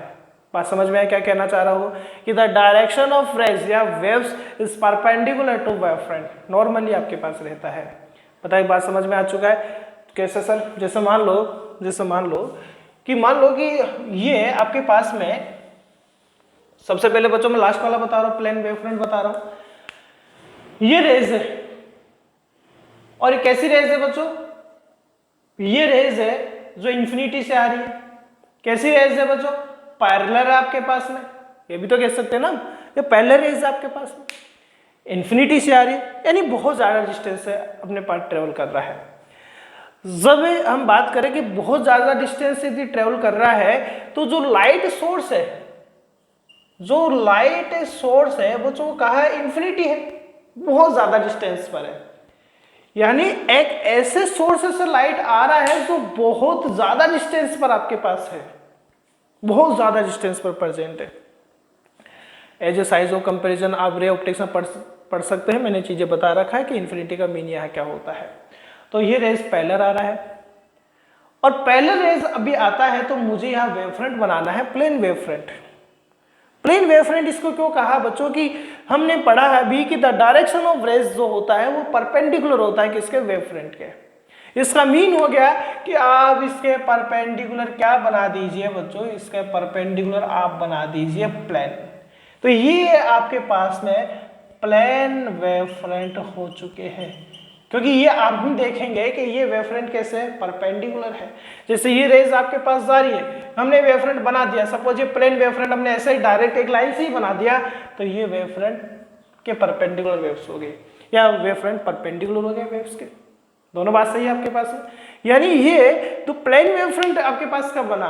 A: बात समझ में आया क्या कहना चाह रहा हूँ, कि द डायरेक्शन ऑफ रेज या waves is perpendicular to wave front, normally आपके पास रहता है। पता है, बात समझ में आ चुका है। कैसे सर, जैसे मान लो कि ये आपके पास में, सबसे पहले बच्चों मैं लास्ट वाला बता रहा हूँ, प्लेन वेव फ्रंट बता रहा हूँ। ये रेज है और ये कैसी रेज है बच्चों, ये रेज है जो इंफिनिटी से आ रही है। कैसी रेज है बच्चों, पैरेलल है आपके पास में, ये भी तो कह सकते हैं ना, ये पैरेलल रेज आपके पास में, इंफिनिटी से आ रही है, यानी बहुत ज्यादा डिस्टेंस से अपने पास ट्रेवल कर रहा है। जब हम बात करें कि बहुत ज्यादा डिस्टेंस से यदि ट्रेवल कर रहा है, तो जो लाइट सोर्स है वो जो कहा है, इंफिनिटी है, बहुत ज्यादा डिस्टेंस पर है। यानी एक ऐसे सोर्स से लाइट आ रहा है जो बहुत ज्यादा डिस्टेंस पर आपके पास है, बहुत ज्यादा डिस्टेंस पर प्रेजेंट है। As a size of comparison आप रे ऑप्टिक्स में पढ़ सकते हैं, मैंने चीजें बता रखा है कि इन्फिनिटी का मीन यहाँ क्या होता है। तो ये रेज पैरेलल आ रहा है, और पैरेलल रेज अभी आता है तो मुझे यहाँ वेव फ्रंट बनाना है, plane wave front. Plane wave front इसको क्यों कहा बच्चों, की हमने पढ़ा है अभी कि द डायरेक्शन ऑफ रेज जो होता है वो परपेंडिकुलर होता है किसके, वेव फ्रंट के। इसका मीन हो गया कि आप इसके परपेंडिकुलर क्या बना दीजिए बच्चों, इसके परपेंडिकुलर आप बना दीजिए प्लेन। तो ये आपके पास में प्लेन वेव फ्रंट हो चुके हैं, क्योंकि ये आप भी देखेंगे कि ये वेव फ्रंट कैसे परपेंडिकुलर है। जैसे ये रेज आपके पास जा रही है, हमने वेव फ्रंट बना दिया, सपोज ये प्लेन वेव फ्रंट हमने ऐसे ही डायरेक्ट एक लाइन से ही बना दिया, तो ये वेव फ्रंट के परपेंडिकुलर वेव्स हो गए, या वेव फ्रंट परपेंडिकुलर हो गए वेव्स के, दोनों बात सही है आपके पास में। यानी ये तो प्लेन वेव फ्रंट आपके पास कब बना,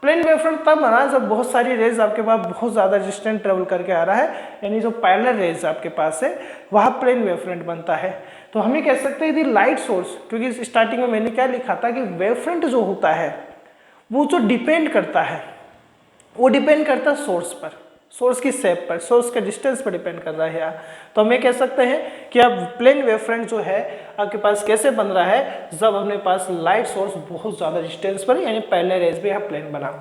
A: प्लेन वेव फ्रंट तब बना जब बहुत सारी रेज आपके पास बहुत ज्यादा डिस्टेंस ट्रेवल करके आ रहा है, यानी जो पैरेलल रेज आपके पास है वहां प्लेन वेव फ्रंट बनता है। तो हम ये कह सकते हैं यदि लाइट सोर्स, क्योंकि स्टार्टिंग में मैंने क्या लिखा था कि वेव फ्रंट जो होता है वो जो डिपेंड करता है, वो डिपेंड करता है सोर्स पर, सोर्स की शेप पर, सोर्स के डिस्टेंस पर डिपेंड कर रहा है यहाँ। तो हम ये कह सकते हैं कि अब प्लेन वेव फ्रंट जो है आपके पास कैसे बन रहा है, जब अपने पास लाइट सोर्स बहुत ज़्यादा डिस्टेंस पर, यानी पैरेलल रेज पे यहाँ प्लेन बना।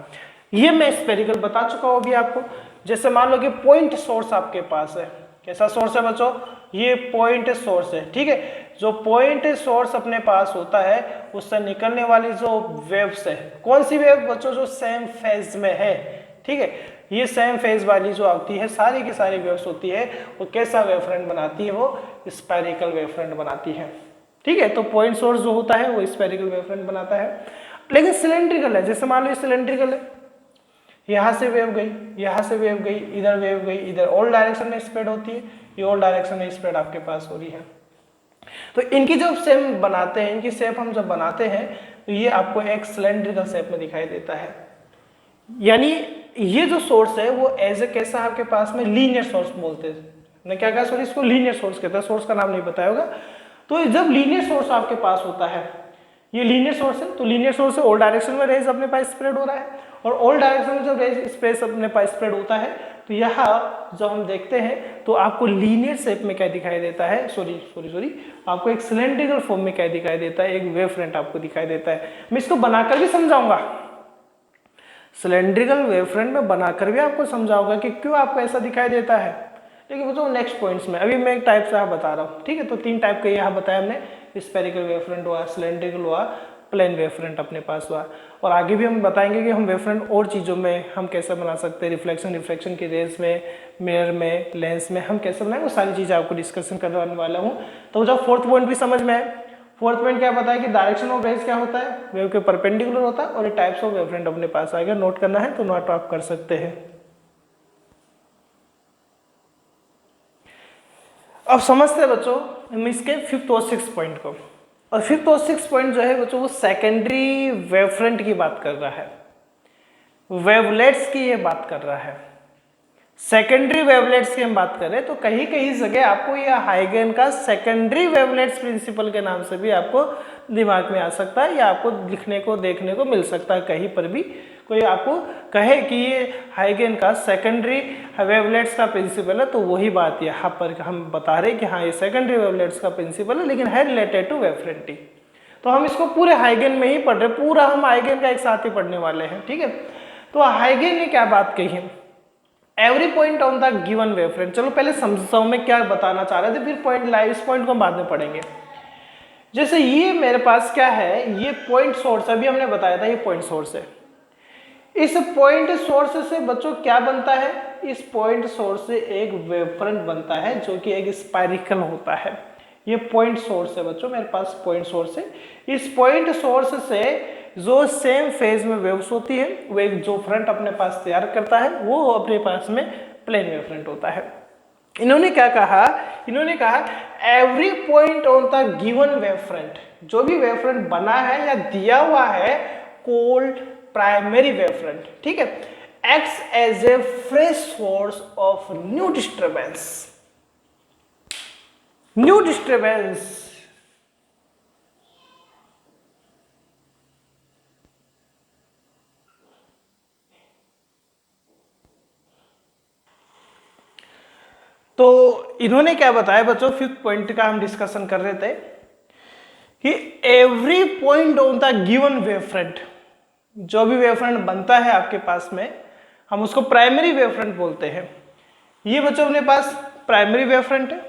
A: ये मैं स्फेरिकल बता चुका हूँ अभी आपको। जैसे मान लो कि पॉइंट सोर्स आपके पास है, कैसा सोर्स है बच्चों, ये पॉइंट सोर्स है, ठीक है। जो पॉइंट सोर्स अपने पास होता है उससे निकलने वाली जो वेव्स है, कौन सी वेव बच्चों, जो सेम फेज में है, ठीक है। ये सेम फेज वाली जो आती है, सारी की सारी वेव्स होती है, वो कैसा वेव फ्रंट बनाती है, वो स्फेरिकल वेव फ्रंट बनाती है, ठीक है। तो पॉइंट सोर्स जो होता है वो स्फेरिकल वेव फ्रंट बनाता है। लेकिन सिलेंड्रिकल है, जैसे मान लो सिलेंड्रिकल है, यहाँ से वेव गई, यहाँ से वेव गई, इधर वेव गई, इधर ऑल डायरेक्शन में स्प्रेड होती है, ये ऑल डायरेक्शन में स्प्रेड आपके पास हो रही है, तो इनकी जब शेप बनाते हैं, इनकी शेप हम जब बनाते हैं तो ये आपको एक सिलेंड्रिकल शेप में दिखाई देता है। यानी ये जो सोर्स है वो एज ए कैसा आपके पास में लीनियर सोर्स बोलते हैं ना, क्या कहा सॉरी, इसको लीनियर सोर्स कहते हैं, सोर्स का नाम नहीं बताया होगा। तो जब लीनियर सोर्स आपके पास होता है, ये लीनियर सोर्स है, तो लीनियर सोर्स से ऑल डायरेक्शन में रेज अपने पास स्प्रेड हो रहा है, और ऑल डायरेक्शन में जब रेज स्पेस अपने पास स्प्रेड होता है तो यहाँ जब हम देखते हैं तो आपको लीनियर शेप में क्या दिखाई देता है, सॉरी आपको एक सिलेंड्रिकल फॉर्म में क्या दिखाई देता है, एक वेव फ्रंट आपको दिखाई देता है। मैं इसको बनाकर भी समझाऊंगा, सिलेंड्रिकल वेव फ्रंट में बनाकर भी आपको समझाऊंगा कि क्यों आपको ऐसा दिखाई देता है। लेकिन वो तो नेक्स्ट पॉइंट्स में, अभी मैं एक टाइप से यहाँ बता रहा हूँ, ठीक है। तो 3 टाइप के यहाँ बताया हमने, स्फेरिकल वेव फ्रंट हुआ, सिलेंड्रिकल हुआ, प्लेन वेव फ्रंट अपने पास हुआ। और आगे भी हम बताएंगे कि हम वेव फ्रंट और चीज़ों में हम कैसे बना सकते हैं, रिफ्लेक्शन की रेज में, मिरर में, लेंस में हम कैसे बनाएं, वो सारी चीज़ें आपको डिस्कशन करवाने वाला हूँ। तो जब 4th पॉइंट भी समझ में आए, 4th पॉइंट क्या बताया कि डायरेक्शन ऑफ रेज क्या होता है, वेव के परपेंडिकुलर होता है, और ये टाइप्स ऑफ वेव फ्रंट अपने पास आएगा। नोट करना है तो नोट आप कर सकते हैं। अब समझते हैं बच्चों हम इसके 5th और 6th पॉइंट को। और 5th और 6th पॉइंट जो है बच्चों वो सेकेंडरी वेव फ्रंट की बात कर रहा है, वेवलेट्स की ये बात कर रहा है। सेकेंडरी वेवलेट्स की हम बात करें तो कहीं कहीं जगह आपको यह हाइगेन का सेकेंडरी वेवलेट्स प्रिंसिपल के नाम से भी आपको दिमाग में आ सकता है, या आपको लिखने को देखने को मिल सकता है कहीं पर भी कोई आपको कहे कि ये हाइगेन का सेकेंडरी वेवलेट्स का प्रिंसिपल है, तो वही बात यहाँ पर हम बता रहे हैं कि हाँ ये सेकेंडरी वेवलेट्स का प्रिंसिपल है, लेकिन है रिलेटेड टू वेव फ्रंटिंग। तो हम इसको पूरे हाइगेन में ही पढ़ रहे, पूरा हम हाइगेन का एक साथ ही पढ़ने वाले हैं, ठीक है। तो हाइगेन ने क्या बात कही है, every point on the given wave front. चलो पहले समझता हूं मैं क्या बताना चाह रहे थे, फिर पॉइंट लाइव, इस पॉइंट को हम बाद में पढ़ेंगे। जैसे ये मेरे पास क्या है, ये पॉइंट सोर्स, अभी हमने बताया था ये पॉइंट सोर्स है। इस पॉइंट सोर्स से बच्चों क्या बनता है, इस पॉइंट सोर्स से एक वेव फ्रंट बनता है जो कि एक स्पाइरिकल होता है। ये पॉइंट सोर्स है बच्चों, मेरे पास पॉइंट सोर्स है। इस पॉइंट सोर्स से जो सेम फेज में वेव्स होती है, वो एक जो फ्रंट अपने पास तैयार करता है वो अपने पास में प्लेन वेव फ्रंट होता है। इन्होंने क्या कहा, इन्होंने कहा every point on the given wave front, जो भी वेव फ्रंट बना है या दिया हुआ है, कोल्ड प्राइमरी वेव फ्रंट, ठीक है, acts as a fresh source of new disturbance. New disturbance तो इन्होंने क्या बताया बच्चों, 5th पॉइंट का हम डिस्कशन कर रहे थे कि every point on the given wave front, जो भी वेव फ्रंट बनता है आपके पास में, हम उसको प्राइमरी वेव फ्रंट बोलते हैं। ये बच्चों अपने पास प्राइमरी वेव फ्रंट है,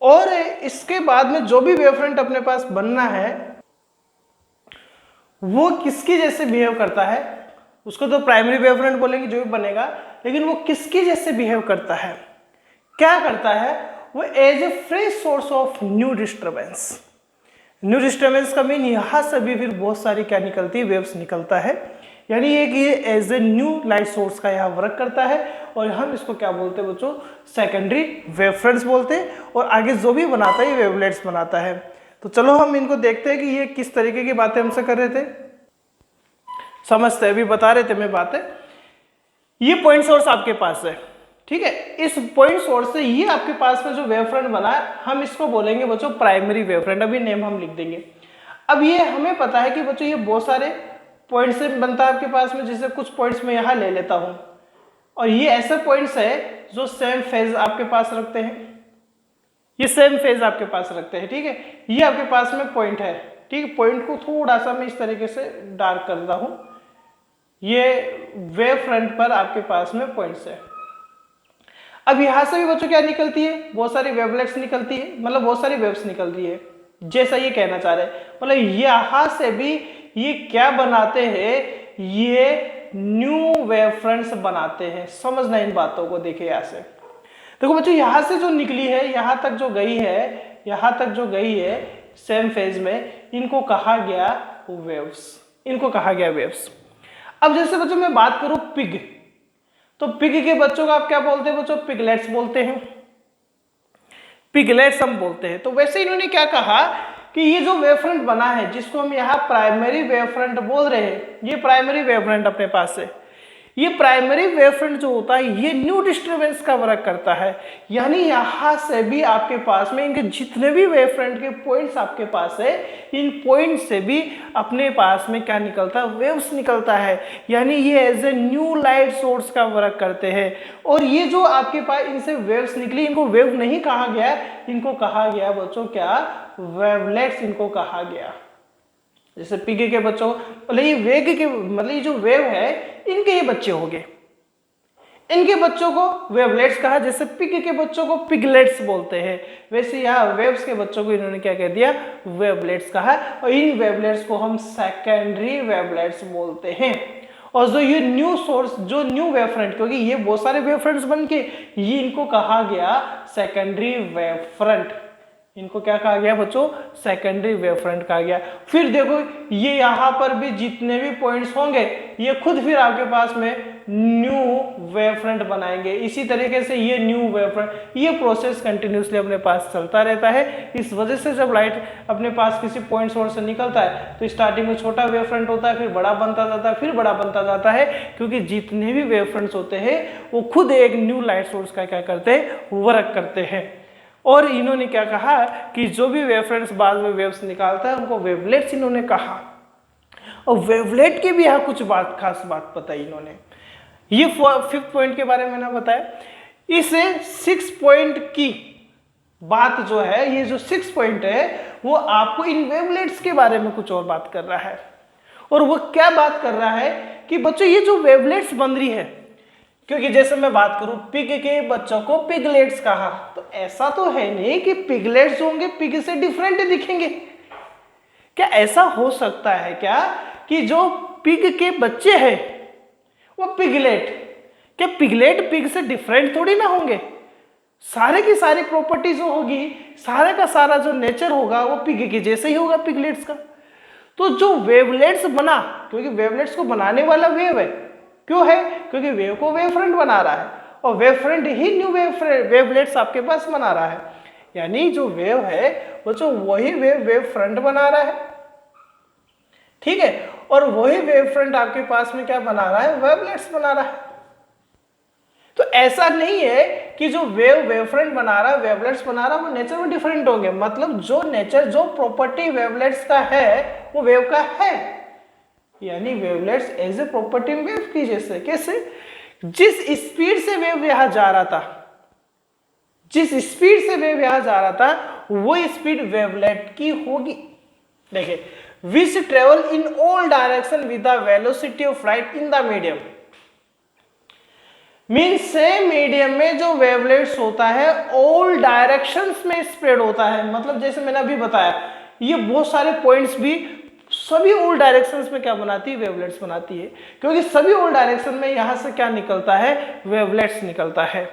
A: और इसके बाद में जो भी वेव फ्रंट अपने पास बनना है वो किसकी जैसे बिहेव करता है, उसको तो प्राइमरी वेव फ्रंट बोलेंगे जो भी बनेगा, लेकिन वो किसकी जैसे बिहेव करता है, क्या करता है, वो as a fresh source of new disturbance. New disturbance का मीन यहां से भी फिर बहुत सारी क्या निकलती है, वेव्स निकलता है। यानी ये कि as a new light source का यहाँ वर्क करता है, और हम इसको क्या बोलते हैं बच्चों, सेकेंडरी वेव फ्रंट्स बोलते हैं। और आगे जो भी बनाता है ये वेवलेट्स बनाता है। तो चलो हम इनको देखते हैं कि ये किस तरीके की बातें हमसे कर रहे थे, समझते, अभी बता रहे थे मैं बातें। ये पॉइंट सोर्स आपके पास है, ठीक है। इस पॉइंट सोर्स से ये आपके पास में जो वेव फ्रंट बना है, हम इसको बोलेंगे बच्चों प्राइमरी वेव फ्रंट। अभी नेम हम लिख देंगे। अब ये हमें पता है कि बच्चों ये बहुत सारे पॉइंट से बनता है आपके पास में, जैसे कुछ पॉइंट्स में यहाँ ले लेता हूं, और ये ऐसे पॉइंट्स है जो सेम फेज आपके पास रखते हैं, ये सेम फेज आपके पास रखते हैं, ठीक है। ये आपके पास में पॉइंट है, ठीक है। पॉइंट को थोड़ा सा मैं इस तरीके से डार्क कर रहा हूं, ये वेव फ्रंट पर आपके पास में पॉइंट्स है। अब यहां से भी बच्चों क्या निकलती है, बहुत सारी वेवलेट्स निकलती है, मतलब बहुत सारी वेव्स निकल रही है, जैसा ये कहना चाह रहे हैं। मतलब यहां से भी ये क्या बनाते हैं, ये न्यू वेव फ्रंट्स बनाते हैं। समझना इन बातों को, देखिए यहां से देखो बच्चों, यहां से जो निकली है यहां तक जो गई है, यहां तक जो गई है सेम फेज में, इनको कहा गया वेव्स, इनको कहा गया वेव्स। अब जैसे बच्चों मैं बात करूं पिग, तो पिग के बच्चों को आप क्या बोलते हैं बच्चों, पिगलेट्स बोलते हैं। पिगलेट्स हम बोलते हैं। तो वैसे इन्होंने क्या कहा कि ये जो वेव फ्रंट बना है, जिसको हम यहाँ प्राइमरी वेव फ्रंट बोल रहे हैं, ये प्राइमरी वेव फ्रंट अपने पास है। ये प्राइमरी वेव फ्रंट जो होता है ये न्यू डिस्टर्बेंस का वर्क करता है, यानी यहाँ से भी आपके पास में इनके जितने भी वेव फ्रंट के पॉइंट्स आपके पास है, इन पॉइंट से भी अपने पास में क्या निकलता है, वेव्स निकलता है, यानी ये as a new light source का वर्क करते हैं। और ये जो आपके पास इनसे वेव्स निकली, इनको वेव नहीं कहा गया, इनको कहा गया बच्चों क्या, वेवलेट्स इनको कहा गया। जैसे पिग के बच्चों, मतलब ये वेग के, मतलब ये जो वेव है इनके ये बच्चे हो गए, इनके बच्चों को वेवलेट्स कहा। जैसे पिग के बच्चों को पिगलेट्स बोलते हैं, वैसे यहाँ वेव्स के बच्चों को इन्होंने क्या कह दिया, वेवलेट्स कहा। और इन वेवलेट्स को हम सेकेंडरी वेवलेट्स बोलते हैं। और जो ये न्यू सोर्स, जो न्यू वेव फ्रंट, क्योंकि ये बहुत सारे वेव फ्रंट्स बन के, ये इनको कहा गया सेकेंडरी वेव फ्रंट। इनको क्या कहा गया बच्चों, सेकेंडरी वेव फ्रंट कहा गया। फिर देखो ये यहाँ पर भी जितने भी पॉइंट्स होंगे ये खुद फिर आपके पास में न्यू वेव फ्रंट बनाएंगे। इसी तरीके से ये न्यू वेव फ्रंट, ये प्रोसेस कंटिन्यूसली अपने पास चलता रहता है। इस वजह से जब लाइट अपने पास किसी पॉइंट सोर्स से निकलता है तो स्टार्टिंग में छोटा वेव फ्रंट होता है, फिर बड़ा बनता जाता है, फिर बड़ा बनता जाता है, क्योंकि जितने भी वेव फ्रंट्स होते हैं वो खुद एक न्यू लाइट सोर्स का क्या करते हैं, वर्क करते हैं। और इन्होंने क्या कहा कि जो भी वेव फ्रंट्स बाद में वेव्स निकालता है उनको वेवलेट्स इन्होंने कहा। और वेवलेट की भी यहाँ कुछ बात, खास बात बताई इन्होंने। ये 5th पॉइंट के बारे में मैंने बताया। इसे 6 पॉइंट की बात जो है, ये जो 6 पॉइंट है वो आपको इन वेवलेट्स के बारे में कुछ और बात कर रहा है। और वो क्या बात कर रहा है कि बच्चों ये जो वेवलेट्स बन रही है, क्योंकि जैसे मैं बात करूं पिग के बच्चों को पिगलेट्स कहा, तो ऐसा तो है नहीं कि पिगलेट्स होंगे पिग से डिफरेंट दिखेंगे। क्या ऐसा हो सकता है क्या कि जो पिग के बच्चे हैं वो पिगलेट, क्या पिगलेट पिग से डिफरेंट थोड़ी ना होंगे? सारे की सारी प्रॉपर्टी जो होगी, सारे का सारा जो नेचर होगा वो पिग के जैसे ही होगा पिगलेट्स का। तो जो वेवलेट्स बना, क्योंकि वेवलेट्स को बनाने वाला वेव है, क्यों है, क्योंकि वेव को वेव फ्रंट बना रहा है और वेव फ्रंट ही न्यू वेवलेट्स आपके पास बना रहा है। यानी जो वेव है वो जो वही वेव फ्रंट बना रहा है, ठीक है, और वही वेव फ्रंट आपके पास में क्या बना रहा है, वेवलेट्स बना रहा है। तो ऐसा नहीं है कि जो वेव फ्रंट बना रहा है, वेवलेट्स बना रहा है, वो नेचर में डिफरेंट होंगे। मतलब जो नेचर, जो प्रॉपर्टी वेवलेट्स का है वो वेव का है, यानी wavelets as a property wave की जैसे। कैसे? जिस स्पीड से वेव यहां जा रहा था, जिस स्पीड से वेव यहां जा रहा था वो स्पीड वेवलेट की होगी। देखिए, which travel in all direction with the velocity of light in the medium. Mean same medium में जो वेवलेट्स होता है ऑल डायरेक्शंस में स्प्रेड होता है। मतलब जैसे मैंने अभी बताया, ये बहुत सारे पॉइंट्स भी सभी ऑल डायरेक्शंस में क्या बनाती है, वेवलेट्स बनाती है, क्योंकि सभी ऑल डायरेक्शन में यहां से क्या निकलता है, वेवलेट्स निकलता है।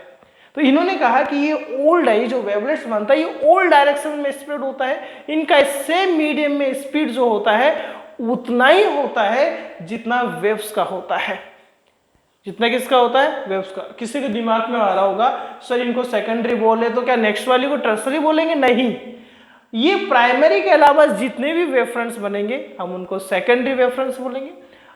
A: तो इन्होंने कहा कि ये ओल्ड है, जो वेवलेट्स बनता है ये ऑल डायरेक्शन में स्प्रेड होता है। इनका सेम मीडियम में स्पीड जो होता है उतना ही होता है जितना वेव्स का होता है। जितना किसका होता है, वेव्स का। किसी के दिमाग में आ रहा होगा सर इनको सेकेंडरी बोले तो क्या नेक्स्ट वाली को टर्सरी बोलेंगे? नहीं, ये प्राइमरी के अलावा जितने भी वेव फ्रंट्स बनेंगे हम उनको सेकेंडरी वेव फ्रंट्स बोलेंगे।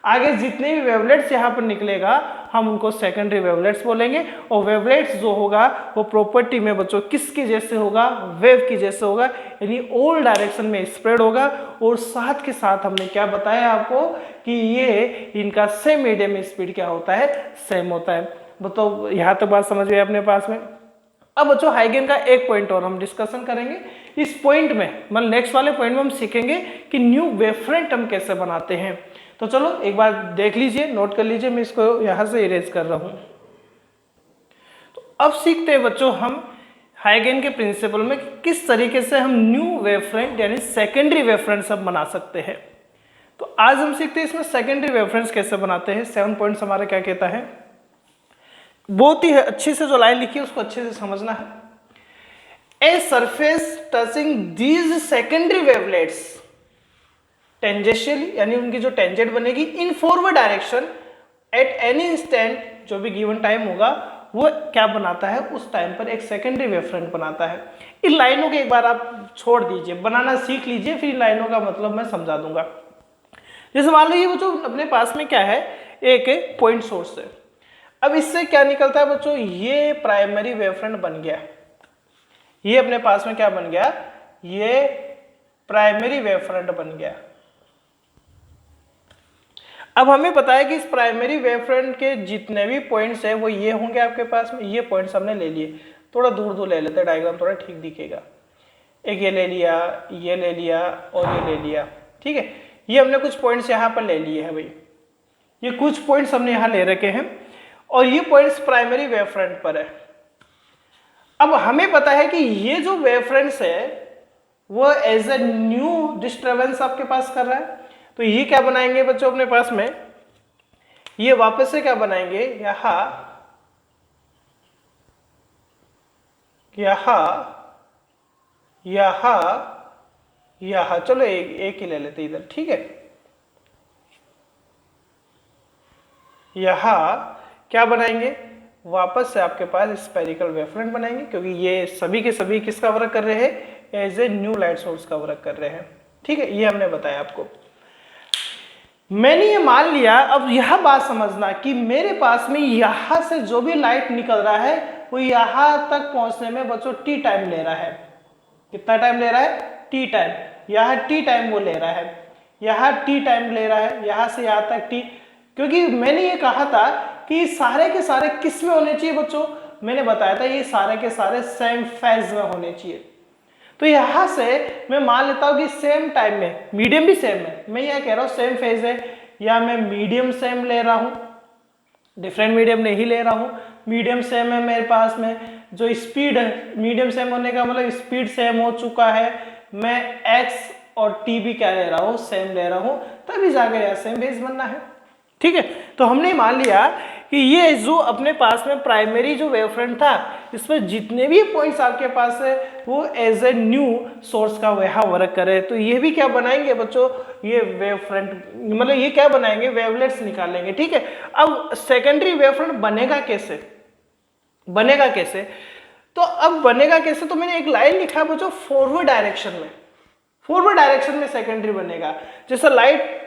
A: आगे जितने भी वेवलेट्स यहाँ पर निकलेगा हम उनको सेकेंडरी वेवलेट्स बोलेंगे। और वेवलेट्स जो होगा वो प्रॉपर्टी में बच्चों किसके जैसे होगा, वेव की जैसे होगा, यानी ऑल डायरेक्शन में स्प्रेड होगा। और साथ के साथ हमने क्या बताया आपको कि ये इनका सेम मीडियम में स्पीड क्या होता है, सेम होता है। तो यहाँ तक बात समझ गए अपने पास में। अब बच्चों हाइगेन का एक पॉइंट और हम डिस्कशन करेंगे। इस पॉइंट में मतलब नेक्स्ट वाले पॉइंट में हम सीखेंगे कि न्यू वेव फ्रंट हम कैसे बनाते हैं। तो चलो एक बार देख लीजिए, नोट कर लीजिए, मैं इसको यहां से इरेज कर रहा हूं। तो अब सीखते हैं बच्चों हम हाइगेन के प्रिंसिपल में किस तरीके से हम न्यू वेव फ्रंट यानी सेकेंडरी वेव फ्रंट सब बना सकते हैं। तो आज हम सीखते हैं इसमें सेकेंडरी वेव फ्रंट्स कैसे बनाते हैं। 7 पॉइंट्स हमारा क्या कहता है, बहुत ही अच्छे से जो लाइन लिखी है उसको अच्छे से समझना है। A surface touching these secondary wavelets tangentially, यानी उनकी जो टेंजेंट बनेगी in forward direction at any instant, जो भी गिवन टाइम होगा वो क्या बनाता है, उस टाइम पर एक सेकेंडरी वेव फ्रंट बनाता है। इन लाइनों को एक बार आप छोड़ दीजिए, बनाना सीख लीजिए, फिर इन लाइनों का मतलब मैं समझा दूंगा। जैसे मान लो ये बच्चों अपने पास में क्या है, एक पॉइंट सोर्स है। अब इससे क्या निकलता है बच्चों, ये प्राइमरी वेव फ्रंट बन गया। ये अपने पास में क्या बन गया, ये प्राइमरी वेव फ्रंट बन गया। अब हमें पता है कि इस प्राइमरी वेव फ्रंट के जितने भी पॉइंट्स हैं वो ये होंगे आपके पास में। ये पॉइंट्स हमने ले लिए, थोड़ा दूर दूर ले लेते हैं, डायग्राम थोड़ा ठीक दिखेगा। एक ये ले लिया, ये ले लिया और ये ले लिया, ठीक है। ये हमने कुछ पॉइंट्स यहाँ पर ले लिए हैं भाई, ये कुछ पॉइंट्स हमने यहाँ ले रखे हैं और ये पॉइंट्स प्राइमरी वेव फ्रंट पर है। अब हमें पता है कि ये जो वेव फ्रंट्स है वो एज ए न्यू डिस्टर्बेंस आपके पास कर रहा है। तो ये क्या बनाएंगे बच्चों अपने पास में, ये वापस से क्या बनाएंगे, यहां चलो एक ही ले लेते इधर, ठीक है। यहां क्या बनाएंगे, वापस से आपके पास स्फेरिकल वेव फ्रंट बनाएंगे, क्योंकि ये सभी के सभी किसका वर्क कर रहे हैं, as a new light source का वर्क कर रहे हैं, ठीक है। ये हमने बताया आपको। मैंने ये मान लिया, अब यह बात समझना कि मेरे पास में यहां से जो भी लाइट निकल रहा है वो यहां तक पहुंचने में बच्चों टी टाइम ले रहा है। कितना टाइम ले रहा है, टी टाइम। यहां टी टाइम वो ले रहा है, यहां टी टाइम ले रहा है, यहां से यहां तक टी। क्योंकि मैंने ये कहा था कि सारे के सारे किस में होने चाहिए बच्चों, मैंने बताया था ये सारे के सारे सेम फेज में होने चाहिए। तो यहां से मैं मान लेता हूं कि सेम टाइम में, मीडियम भी सेम है, मैं यह कह रहा हूं सेम फेज है, या मैं मीडियम सेम ले रहा हूं, डिफरेंट मीडियम नहीं ले रहा हूं, मीडियम सेम है मेरे पास में। जो स्पीड है, मीडियम सेम होने का मतलब स्पीड सेम हो चुका है, मैं एक्स और टी भी क्या ले रहा हूं, सेम ले रहा हूं, तभी जाकर यह सेम फेज बनना है, ठीक है। तो हमने मान लिया कि ये जो अपने पास में प्राइमरी जो वेव फ्रंट था, इसमें जितने भी पॉइंट्स आपके पास है वो एज ए न्यू सोर्स का वह वर्क करे। तो ये भी क्या बनाएंगे बच्चों, ये वेव फ्रंट मतलब ये क्या बनाएंगे, वेवलेट्स निकालेंगे, ठीक है। अब सेकेंडरी वेव फ्रंट बनेगा कैसे, तो अब बनेगा कैसे, तो मैंने एक लाइन लिखा बच्चों, फॉरवर्ड डायरेक्शन में सेकेंडरी बनेगा। जैसे लाइट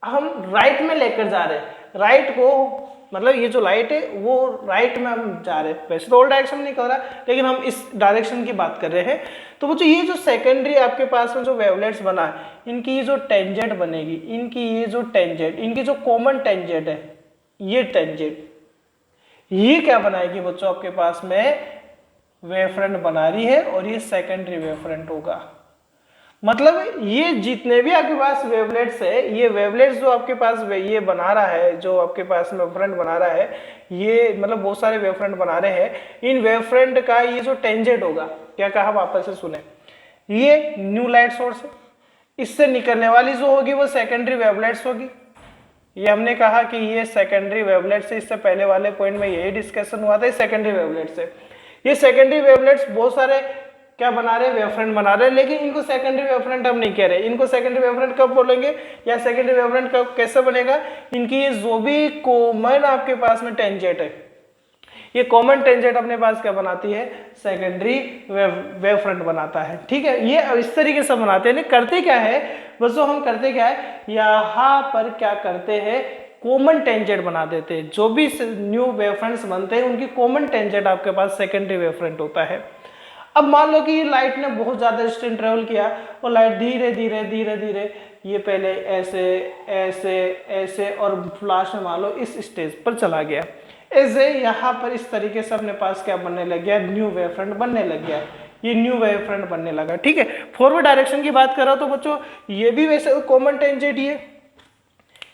A: हम राइट में लेकर जा रहे हैं, राइट को मतलब ये जो लाइट है वो राइट में हम जा रहे हैं, वैसे तो ऑल डायरेक्शन में निकल रहा है लेकिन हम इस डायरेक्शन की बात कर रहे हैं। तो बच्चों ये जो सेकेंडरी आपके पास में जो वेवलेट्स बना है, इनकी ये जो टेंजेंट बनेगी, इनकी जो कॉमन टेंजेंट है, ये टेंजेंट ये क्या बनाएगी बच्चों, आपके पास में वेव फ्रंट बना रही है और ये सेकेंडरी वेव फ्रंट होगा। मतलब ये जितने भी आपके पास वेवलेट्स है, ये वेवलेट्स जो आपके पास ये बना रहा है, जो आपके पास वेव फ्रंट बना रहा है, ये मतलब बहुत सारे वेव फ्रंट बना रहे हैं, इन वेव फ्रंट का ये जो टेंजेंट होगा, क्या कहा वापस से सुने, ये न्यू लाइट सोर्स है, इससे निकलने वाली जो होगी वो सेकेंडरी वेवलेट्स होगी। ये हमने कहा कि ये सेकेंडरी वेवलेट्स है, इससे पहले वाले पॉइंट में यही डिस्कशन हुआ था, सेकेंडरी वेवलेट्स है। ये सेकेंडरी वेवलेट्स बहुत सारे क्या बना रहे हैं, वेव फ्रंट बना रहे हैं, लेकिन इनको सेकेंडरी वेव फ्रंट हम नहीं कह रहे। इनको सेकेंडरी वेव फ्रंट कब बोलेंगे, या सेकेंडरी वेव फ्रंट कब कैसे बनेगा, इनकी ये जो भी कॉमन आपके पास में टेंजेंट है, ये कॉमन टेंजेंट अपने पास क्या बनाती है, सेकेंडरी वेव फ्रंट बनाता है, ठीक है। ये इस तरीके से बनाते हैं। करते क्या है बस, हम करते क्या है, यहाँ पर क्या करते हैं, कॉमन टेंजेंट बना देते हैं। जो भी न्यू वेव फ्रंट्स बनते हैं उनकी कॉमन टेंजेंट आपके पास सेकेंडरी वेव फ्रंट होता है। अब मान लो कि ये लाइट ने बहुत ज़्यादा डिस्टेंस ट्रेवल किया और लाइट धीरे धीरे ये पहले ऐसे ऐसे ऐसे और लास्ट में मान लो इस स्टेज पर चला गया, ऐसे यहाँ पर इस तरीके से अपने पास क्या बनने लग गया, न्यू वेव फ्रंट बनने लग गया, ये न्यू वेव फ्रंट बनने लगा, ठीक है। फॉरवर्ड डायरेक्शन की बात कर रहा हूँ तो बच्चों ये भी वैसे कॉमन टेंजेंट ही है,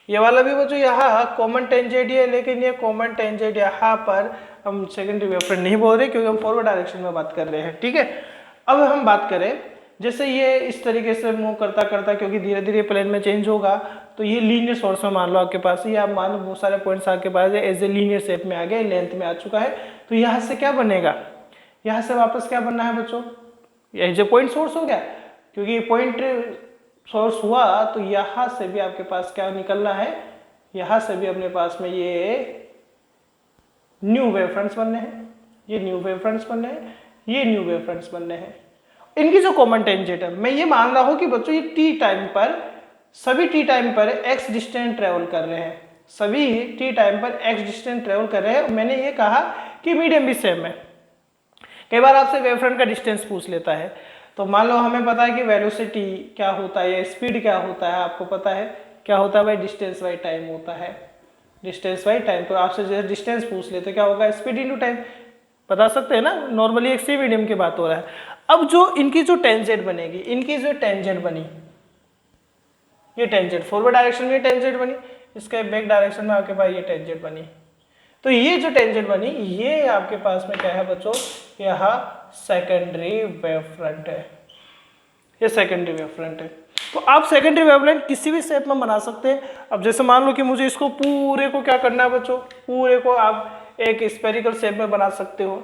A: ये वाला भी बच्चों यहाँ कॉमन टेंजेंट ही है, लेकिन ये कॉमन टेंजेंट यहाँ पर हम सेकेंडरी वेव फ्रंट नहीं बोल रहे क्योंकि हम फॉरवर्ड डायरेक्शन में बात कर रहे हैं, ठीक है। अब हम बात करें जैसे ये इस तरीके से मूव करता करता, क्योंकि धीरे धीरे प्लेन में चेंज होगा, तो ये लीनियर सोर्स में मान लो आपके पास, ये आप मान लो बहुत सारे पॉइंट्स आपके पास है, एज ए लीनियर शेप में आ गया, लेंथ में आ चुका है। तो यहाँ से क्या बनेगा, यहाँ से वापस क्या बनना है बच्चों, एज ए पॉइंट सोर्स हो गया, क्योंकि पॉइंट सोर्स हुआ तो यहाँ से भी आपके पास क्या निकलना है, यहाँ से भी अपने पास में ये न्यू वेव फ्रंट्स बनने हैं, ये न्यू वेव फ्रंट्स बनने हैं, ये न्यू वेव फ्रंट्स बनने हैं। इनकी जो कॉमन टेंजेंट है, मैं ये मान रहा हूं कि बच्चों ये टी टाइम पर, सभी टी टाइम पर एक्स डिस्टेंस ट्रेवल कर रहे हैं, सभी टी टाइम पर एक्स डिस्टेंस ट्रेवल कर रहे हैं। मैंने ये कहा कि मीडियम भी सेम है। कई बार आपसे वेव फ्रंट का डिस्टेंस पूछ लेता है, तो मान लो हमें पता है कि वेलोसिटी क्या होता है या स्पीड क्या होता है, आपको पता है क्या होता है भाई, डिस्टेंस बाई टाइम होता है, डिस्टेंस बाई टाइम। तो आपसे जैसे डिस्टेंस पूछ लेते क्या होगा, स्पीड इनटू टाइम, बता सकते हैं ना, नॉर्मली एक सी मीडियम की बात हो रहा है। अब जो इनकी जो टेंजेंट बनेगी, इनकी जो टेंजेंट बनी, ये टेंजेंट फॉरवर्ड डायरेक्शन में टेंजेंट बनी, इसके बैक डायरेक्शन में आपके पास ये टेंजेंट बनी, तो ये जो टेंजेंट बनी ये आपके पास में क्या है बच्चों, यह सेकेंडरी वेव फ्रंट है, ये सेकेंडरी वेव फ्रंट है। तो आप सेकेंडरी वेवलेंथ किसी भी शेप में बना सकते हैं। अब जैसे मान लो कि मुझे इसको पूरे को क्या करना है बच्चों, पूरे को आप एक स्फेरिकल शेप में बना सकते हो,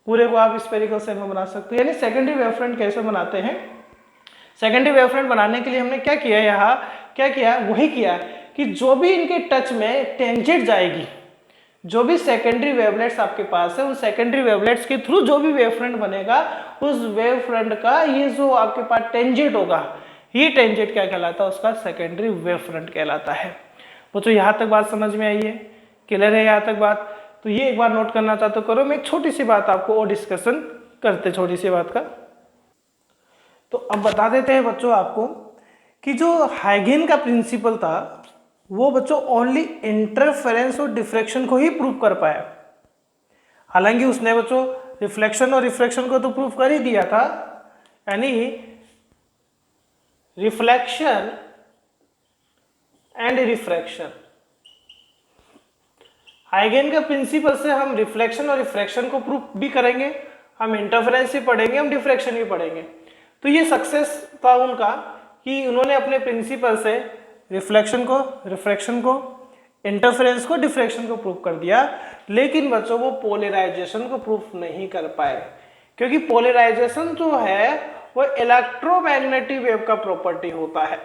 A: पूरे को आप स्फेरिकल शेप में बना सकते हो। यानी सेकेंडरी वेव फ्रंट कैसे बनाते हैं, सेकेंडरी वेव फ्रंट बनाने के लिए हमने क्या किया, यहाँ क्या किया, वही किया कि जो भी इनके टच में टेंजेंट जाएगी, जो भी सेकेंडरी वेवलेट्स आपके पास है, उस सेकेंडरी वेवलेट्स के थ्रू जो भी वेव फ्रंट बनेगा, उस वेव फ्रंट का ये जो आपके पास टेंजेंट होगा, ये टेंजेंट क्या कहलाता है, उसका सेकेंडरी वेव फ्रंट कहलाता है। बच्चों यहाँ तक बात समझ में आई है, क्लियर है यहाँ तक बात? तो ये एक बार नोट करना चाहते हो करो। मैं एक छोटी सी बात आपको और डिस्कशन करते, छोटी सी बात का। तो अब बता देते हैं बच्चों आपको कि जो हाइगेन का प्रिंसिपल था वो बच्चों ओनली इंटरफेरेंस और डिफ्रैक्शन को ही प्रूव कर पाया। हालांकि उसने बच्चों रिफ्लेक्शन और रिफ्रैक्शन को तो प्रूव कर ही दिया था, यानी रिफ्लेक्शन एंड रिफ्रैक्शन। हाइगेन का प्रिंसिपल से हम रिफ्लेक्शन और रिफ्रैक्शन को प्रूव भी करेंगे, हम इंटरफेरेंस भी पढ़ेंगे, हम डिफ्रैक्शन भी पढ़ेंगे। तो ये सक्सेस था उनका कि उन्होंने अपने प्रिंसिपल से रिफ्लेक्शन को, रिफ्रैक्शन को, इंटरफेरेंस को, डिफ्रैक्शन को प्रूव कर दिया। लेकिन बच्चों वो पोलराइजेशन को प्रूफ नहीं कर पाए, क्योंकि पोलराइजेशन जो है वो इलेक्ट्रोमैग्नेटिक वेव का प्रॉपर्टी होता है,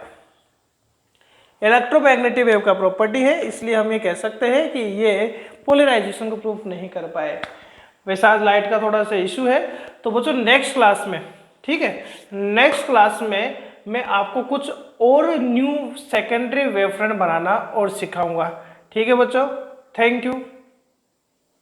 A: इलेक्ट्रोमैग्नेटिक वेव का प्रॉपर्टी है, इसलिए हम ये कह सकते हैं कि ये पोलराइजेशन को प्रूफ नहीं कर पाए। वैसे आज लाइट का थोड़ा सा इशू है, तो बच्चों नेक्स्ट क्लास में, ठीक है, नेक्स्ट क्लास में मैं आपको कुछ और न्यू सेकेंडरी वेव फ्रंट बनाना और सिखाऊंगा। ठीक है बच्चों, थैंक यू।